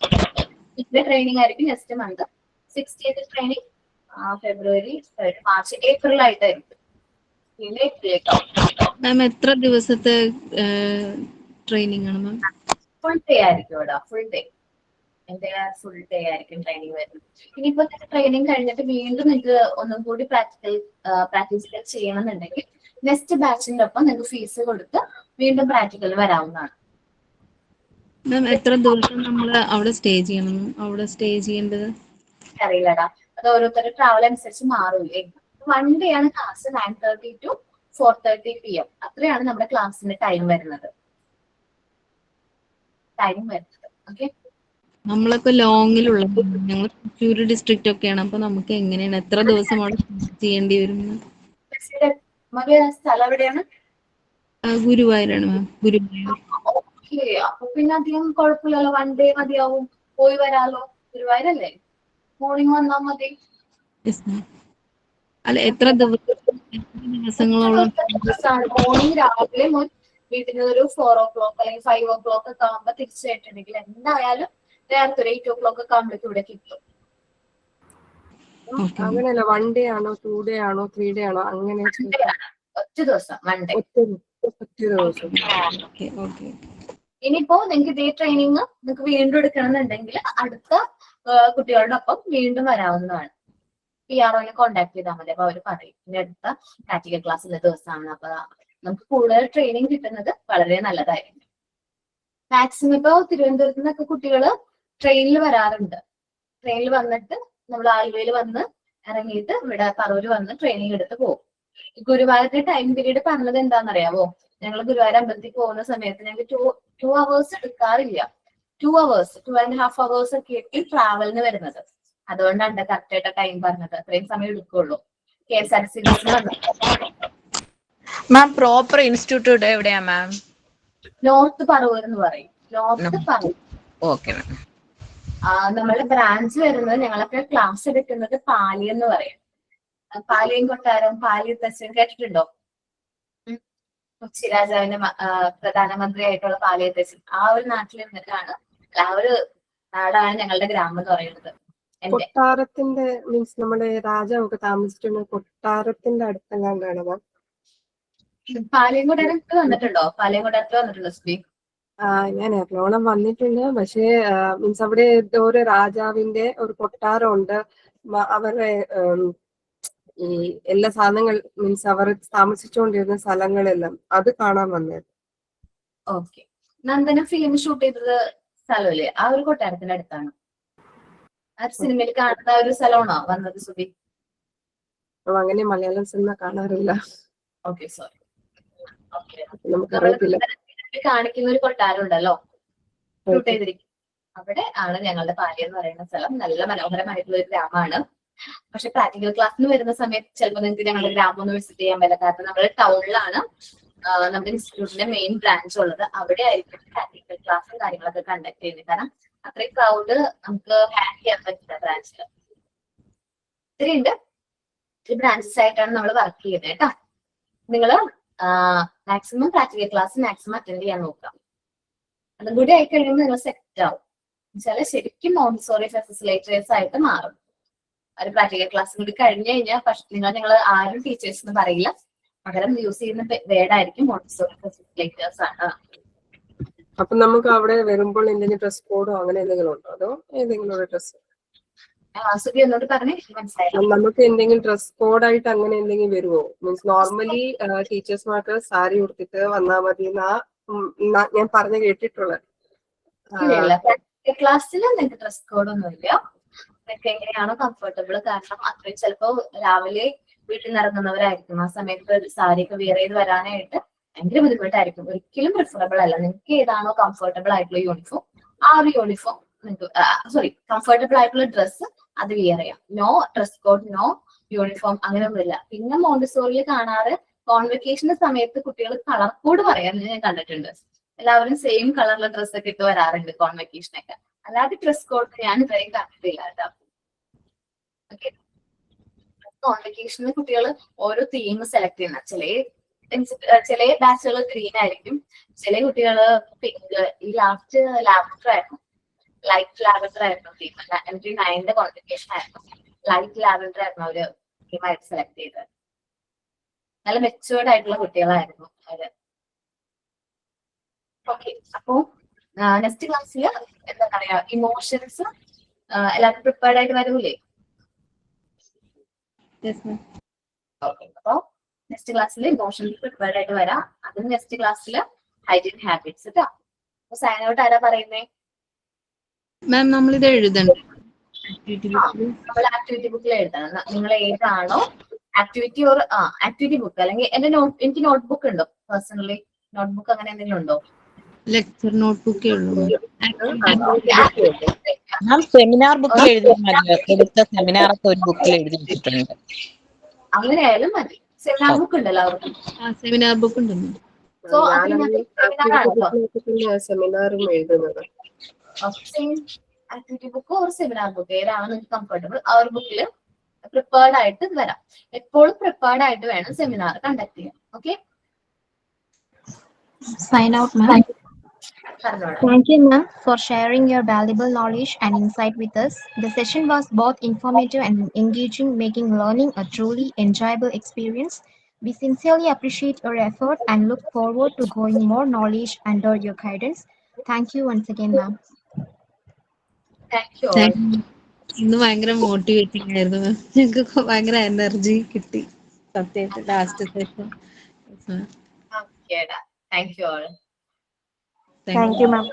ഇതിന്റെ ട്രെയിനിങ് ആയിരിക്കും നെക്സ്റ്റ് മന്ത്. 16th ട്രെയിനിങ് ഫെബ്രുവരി, മാർച്ച്, ഏപ്രിൽ ആയിട്ടായിരിക്കും. മാം എത്ര ദിവസത്തെ ട്രെയിനിങ് ആണ് മാം? ഫുൾ ഡേ ആയിരിക്കും ഇവിടെ, ഫുൾ ഡേ. എന്റെ ഫുൾ ഡേ ആയിരിക്കും ട്രെയിനിങ് വരുന്നത്. ഇനിയിപ്പോ ട്രെയിനിങ് കഴിഞ്ഞിട്ട് വീണ്ടും നിങ്ങൾക്ക് ഒന്നും കൂടി പ്രാക്ടിക്കൽ ചെയ്യണമെന്നുണ്ടെങ്കിൽ നെക്സ്റ്റ് ബാച്ചിന്റെ ഒപ്പം നിങ്ങൾക്ക് ഫീസ് കൊടുത്ത് വീണ്ടും പ്രാക്ടിക്കൽ വരാവുന്നതാണ്. മാം എത്ര ദിവസം നമ്മൾ അവിടെ സ്റ്റേ ചെയ്യണം? അവിടെ സ്റ്റേ ചെയ്യേണ്ടത് അറിയില്ലടാ, അത് ഓരോരുത്തരുടെ ട്രാവൽ അനുസരിച്ച് മാറൂലേ. 1 day ആണ് ക്ലാസ്, 9:30 to 4:30 PM. അത്രയാണ് നമ്മുടെ ക്ലാസ്സിന്റെ ടൈം വരുന്നത്. ഓക്കെ, നമ്മളൊക്കെ ലോങ്ങിലുള്ള, ഞങ്ങൾ തൃശ്ശൂർ ഡിസ്ട്രിക്റ്റ് ഒക്കെയാണ്. അപ്പൊ നമുക്ക് എങ്ങനെയാണ്, എത്ര ദിവസം അവിടെ ചെയ്യേണ്ടി വരും? സ്ഥലം എവിടെയാണ്? ഗുരുവായൂരാണ് മാം, ഗുരുവായൂർ. ഓക്കെ, അപ്പൊ പിന്നെ അധികം കുഴപ്പമില്ലല്ലോ, 1 day മതിയാവും, പോയി വരാലോ. ഗുരുവായൂരല്ലേ, മോർണിംഗ് വന്നാൽ മതി. അല്ല, എത്ര ദിവസങ്ങളോളം? മോർണിംഗ് രാവിലെ വീട്ടിൽ നിന്ന് ഒരു 4 o'clock അല്ലെങ്കിൽ 5 o'clock ഒക്കെ ആകുമ്പോ തിരിച്ചായിട്ടുണ്ടെങ്കിൽ എന്തായാലും നേരത്തെ ഒരു 8 o'clock ഒക്കെ ആകുമ്പോഴേക്കും ഇവിടെ കിട്ടും. അങ്ങനെയല്ല, 1 day ആണോ 2 day ആണോ 3 day ആണോ? അങ്ങനെ ഒറ്റ ദിവസം, 1 day. ഒറ്റ ദിവസം. ഇനിയിപ്പോ നിങ്ങൾക്ക് ഇതേ ട്രെയിനിങ് നിങ്ങൾക്ക് വീണ്ടും എടുക്കണമെന്നുണ്ടെങ്കിൽ അടുത്ത കുട്ടികളുടെ ഒപ്പം വീണ്ടും വരാവുന്നതാണ്. PROനെ കോൺടാക്ട് ചെയ്താൽ മതി. അപ്പൊ അവർ പറയും ഇനി അടുത്ത പ്രാക്ടിക്കൽ ക്ലാസ്സിലെ ദിവസമാണ്. അപ്പൊ നമുക്ക് കൂടുതൽ ട്രെയിനിങ് കിട്ടുന്നത് വളരെ നല്ലതായിരിക്കും. മാക്സിമം ഇപ്പൊ തിരുവനന്തപുരത്ത് നിന്നൊക്കെ കുട്ടികള് ട്രെയിനിൽ വരാറുണ്ട്. ട്രെയിനിൽ വന്നിട്ട് നമ്മൾ ആലുവയിൽ വന്ന് ഇറങ്ങിയിട്ട് ഇവിടെ പറവൂര് വന്ന് ട്രെയിനിങ് എടുത്ത് പോകും. ഗുരുവായൂരിന്റെ ടൈം പീരീഡ് പറഞ്ഞത് എന്താണെന്നറിയാവോ? ഞങ്ങൾ ഗുരുവായൂർ അമ്പലത്തിൽ പോകുന്ന സമയത്ത് ഞങ്ങൾക്ക് 2 hours എടുക്കാറില്ല. 2 hours, 2.5 hours ഒക്കെ ആയിരിക്കും ട്രാവലിന് വരുന്നത്. അതുകൊണ്ടാണ് കറക്റ്റ് ആയിട്ട് ടൈം പറഞ്ഞത്. അത്രയും സമയം എടുക്കുള്ളൂ. KSRTC മാം പ്രോപ്പർ ഇൻസ്റ്റിറ്റ്യൂട്ട് എവിടെയാ മാം? നോർത്ത് പറവൂർ എന്ന് പറയും. നോർത്ത് പറവൂർ. ഓക്കെ. നമ്മുടെ ബ്രാഞ്ച് വരുന്നത്, ഞങ്ങളൊക്കെ ക്ലാസ് എടുക്കുന്നത് പാലി എന്ന് പറയും. പാലിയം കൊട്ടാരം പാലിയത്തച്ഛൻ കേട്ടിട്ടുണ്ടോ? കൊച്ചി രാജാവിന്റെ പ്രധാനമന്ത്രിയായിട്ടുള്ള പാലിയത്തച്ഛൻ ആ ഒരു നാട്ടിൽ നിന്നിട്ടാണ്, ആ ഒരു നാടാണ് ഞങ്ങളുടെ ഗ്രാമം എന്ന് പറയുന്നത്. കൊട്ടാരത്തിന്റെ മീൻസ് നമ്മുടെ രാജാവൊക്കെ താമസിച്ചിരുന്ന കൊട്ടാരത്തിന്റെ അടുത്തെങ്ങാണ്ടാണ് മാം. പാലിയം കൊട്ടാരത്തിൽ വന്നിട്ടുണ്ടോ? പാലിയം കൊട്ടാരത്തിൽ വന്നിട്ടുണ്ടോ സുബി? ഞാൻ എറണാകുളം വന്നിട്ടുണ്ട്. പക്ഷേ മീൻസ് അവിടെ ഒരു രാജാവിന്റെ ഒരു കൊട്ടാരമുണ്ട്. അവരുടെ ഈ എല്ലാ സാധനങ്ങൾ മീൻസ് അവർ താമസിച്ചുകൊണ്ടിരുന്ന സ്ഥലങ്ങളെല്ലാം അത് കാണാൻ വന്നത്. ഓക്കെ. നന്ദന ഫിലിം ഷൂട്ട് ചെയ്തത് സ്ഥലമല്ലേ ആ ഒരു കൊട്ടാരത്തിന്റെ അടുത്താണ്? ആ സിനിമയിൽ കാണുന്ന ഒരു സ്ഥലമാണോ വന്നത് സുബി? അങ്ങനെ മലയാളം സിനിമ കാണാറില്ല. Okay, sorry. ഓക്കെ, നമുക്കറിയത്തില്ല. കാണിക്കുന്ന ഒരു കൊട്ടാരം ഉണ്ടല്ലോ ഷൂട്ട് ചെയ്തിരിക്കും, അവിടെ ആണ് ഞങ്ങളുടെ പാലിയം എന്ന് പറയുന്ന സ്ഥലം. നല്ല മനോഹരമായിട്ടുള്ള ഒരു ഗ്രാമമാണ്. പക്ഷെ പ്രാക്ടിക്കൽ ക്ലാസ്സിന് വരുന്ന സമയത്ത് ചിലപ്പോൾ നിങ്ങൾക്ക് ഞങ്ങളുടെ ഗ്രാമം ഒന്ന് വിസിറ്റ് ചെയ്യാൻ പറ്റില്ല. കാരണം നമ്മുടെ ടൗണിലാണ് നമ്മുടെ ഇൻസ്റ്റിറ്റ്യൂട്ടിന്റെ മെയിൻ ബ്രാഞ്ച് ഉള്ളത്. അവിടെ ആയിരിക്കും പ്രാക്ടിക്കൽ ക്ലാസ്സും കാര്യങ്ങളൊക്കെ കണ്ടക്ട് ചെയ്യുന്നത്. കാരണം അത്രയും ക്രൗഡ് നമുക്ക് ഹാൻഡിൽ ചെയ്യാൻ പറ്റില്ല ബ്രാഞ്ചിൽ. ഇത്രയുണ്ട്. ഈ ബ്രാഞ്ചസ് ആയിട്ടാണ് നമ്മൾ വർക്ക് ചെയ്യുന്നത് കേട്ടോ. നിങ്ങള് maximum practical class maximum attend ചെയ്യാൻ നോക്കാം. അതും കൂടി ആയി കഴിയുമ്പോൾ നിങ്ങൾ സെറ്റ് ആവും. എന്നുവെച്ചാൽ ശരിക്കും മോണ്ടിസോറി ഫെസിലിറ്റേഴ്സ് ആയിട്ട് മാറും. ഒരു പ്രാക്ടിക്കൽ ക്ലാസ് കൂടി കഴിഞ്ഞു കഴിഞ്ഞാൽ പക്ഷെ നിങ്ങൾ ആരും ടീച്ചേഴ്സ് എന്ന് പറയില്ല, പകരം യൂസ് ചെയ്യുന്ന വേർഡായിരിക്കും മോണ്ടിസോറി ഫെസിലിറ്റേഴ്സ് ആണ്. അപ്പൊ നമുക്ക് അവിടെ വരുമ്പോൾ എന്തെങ്കിലും ഡ്രസ് കോഡോ അങ്ങനെ എന്തെങ്കിലും ഉണ്ടോ? അതോ ഏതെങ്കിലും ഒരു ഡ്രസ് സുബി ഒന്നോട് പറഞ്ഞേ, മനസ്സിലായില്ല. നമുക്ക് എന്തെങ്കിലും ഡ്രസ് കോഡായിട്ട് അങ്ങനെ എന്തെങ്കിലും വരുമോ? മീൻസ് നോർമലി ടീച്ചേഴ്സ്മാർക്ക് സാരി ഉടുത്തിട്ട് വന്നാൽ മതി എന്നാ ഞാൻ പറഞ്ഞു കേട്ടിട്ടുള്ളത്. പ്രാക്ടിക്കൽ ക്ലാസ്സിൽ നിങ്ങൾക്ക് ഡ്രസ് കോഡ് ഒന്നുമില്ല. നിങ്ങൾക്ക് എങ്ങനെയാണോ കംഫർട്ടബിൾ. കാരണം അത്രയും ചിലപ്പോ രാവിലെ വീട്ടിൽ നിന്ന് ഇറങ്ങുന്നവരായിരിക്കും. ആ സമയത്ത് സാരിയൊക്കെ വെയർ ചെയ്ത് വരാനായിട്ട് ഭയങ്കര ബുദ്ധിമുട്ടായിരിക്കും. ഒരിക്കലും പ്രിഫറബിൾ അല്ല. നിങ്ങൾക്ക് ഏതാണോ കംഫർട്ടബിൾ ആയിട്ടുള്ള യൂണിഫോം, ആ ഒരു യൂണിഫോം നിങ്ങൾക്ക് കംഫർട്ടബിൾ ആയിട്ടുള്ള ഡ്രസ്സ് അത് വെയർ ചെയ്യാം. No dress code, no uniform, അങ്ങനെയൊന്നുമില്ല. പിന്നെ മോണ്ടിസോറിയിൽ കാണാറ് കോൺവെക്കേഷന്റെ സമയത്ത് കുട്ടികൾ കളർ കോഡ് പറയാൻ ഞാൻ കണ്ടിട്ടുണ്ട്. എല്ലാവരും സെയിം കളറിലെ ഡ്രസ്സൊക്കെ ഇട്ട് വരാറുണ്ട് കോൺവെക്കേഷനൊക്കെ. അല്ലാതെ ഡ്രസ് കോഡ് ഞാൻ ഇതുവരെയും കണ്ടിട്ടില്ല കേട്ടോ. ഓക്കെ. കോൺവെക്കേഷനിൽ കുട്ടികൾ ഓരോ തീം സെലക്ട് ചെയ്യുന്ന ചില ബാച്ചുകൾ ഗ്രീൻ ആയിരിക്കും, ചില കുട്ടികള് പിങ്ക്. ഈ ലാസ്റ്റ് ലാവൻഡർ ആയിരുന്നു, ലൈറ്റ് ലാവൻഡർ ആയിരുന്നു തീം. എനിക്ക് 9th കോൺവെക്കേഷൻ ആയിരുന്നു, ലൈറ്റ് ലാവൻഡർ ആയിരുന്നു അവര് തീമായിട്ട് സെലക്ട് ചെയ്തത്. നല്ല മെച്ചുവേർഡ് ആയിട്ടുള്ള കുട്ടികളായിരുന്നു അവര്. ഓക്കെ. അപ്പോ നെക്സ്റ്റ് ക്ലാസ്സിൽ എന്താ പറയാ, ഇമോഷൻസ് എല്ലാവരും പ്രിപ്പയർഡ് ആയിട്ട് വരൂലേ? ഓക്കെ. അപ്പൊ നെക്സ്റ്റ് ക്ലാസ്സിൽ ഇമോഷൻസ് പ്രിപ്പയർഡ് ആയിട്ട് വരാം. അതും നെക്സ്റ്റ് ക്ലാസ്സിൽ ഹൈജീൻ ഹാബിറ്റ്സ് കേട്ടോ. അപ്പൊ സൈൻ ഔട്ട് ആരാ പറയുന്നേ? മാം നമ്മളിത് എഴുതണ്ടേ? നമ്മൾ ആക്ടിവിറ്റി ബുക്കിൽ എഴുതണം. നിങ്ങൾ ഏതാണോ ആക്ടിവിറ്റി ഓർ ആക്ടിവിറ്റി ബുക്ക്, അല്ലെങ്കിൽ എനിക്ക് നോട്ട്ബുക്ക് ഉണ്ടോ? പേഴ്സണലി നോട്ട്ബുക്ക് അങ്ങനെ എന്തെങ്കിലും ഉണ്ടോ? ലെക്ചർ നോട്ട്ബുക്കേ ഉള്ളൂ. ഞാൻ സെമിനാർ ബുക്കിൽ എഴുതിയാൽ മതി. എടുത്ത സെമിനാർ ഒക്കെ ഒരു ബുക്കിൽ എഴുതി വെച്ചിട്ടുണ്ട്. അങ്ങനെയായാലും മതി. സെമിനാർ ബുക്ക് ഉണ്ടല്ലോ അവർക്ക്. സെമിനാർ ബുക്ക് ഉണ്ട്. സോ സെമിനാറും എഴുതുന്നത് activity book or seminar book ഏതാണ് നിങ്ങൾക്ക് കംഫർട്ടബിൾ, ആ ഒരു ബുക്കിൽ പ്രിപ്പയർഡ് ആയിട്ട് വരാം. എപ്പോഴും പ്രിപ്പയർഡ് ആയിട്ട് വേണം സെമിനാർ കണ്ടക്ട് ചെയ്യാൻ. Okay. Sign out, ma'am. Thank you, ma'am, for sharing your valuable knowledge and insight with us. The session was both informative and engaging, making learning a truly enjoyable experience. We sincerely appreciate your effort and look forward to growing more knowledge under your guidance. Thank you once again, ma'am. Thank you. ഇന്ന് ഭയങ്കര മോട്ടിവേറ്റിംഗ് ആയിരുന്നു മാം. ഞങ്ങൾക്ക് ഭയങ്കര എനർജി കിട്ടി സത്യമായിട്ട് last session. Thank you all. Thank you, ma'am.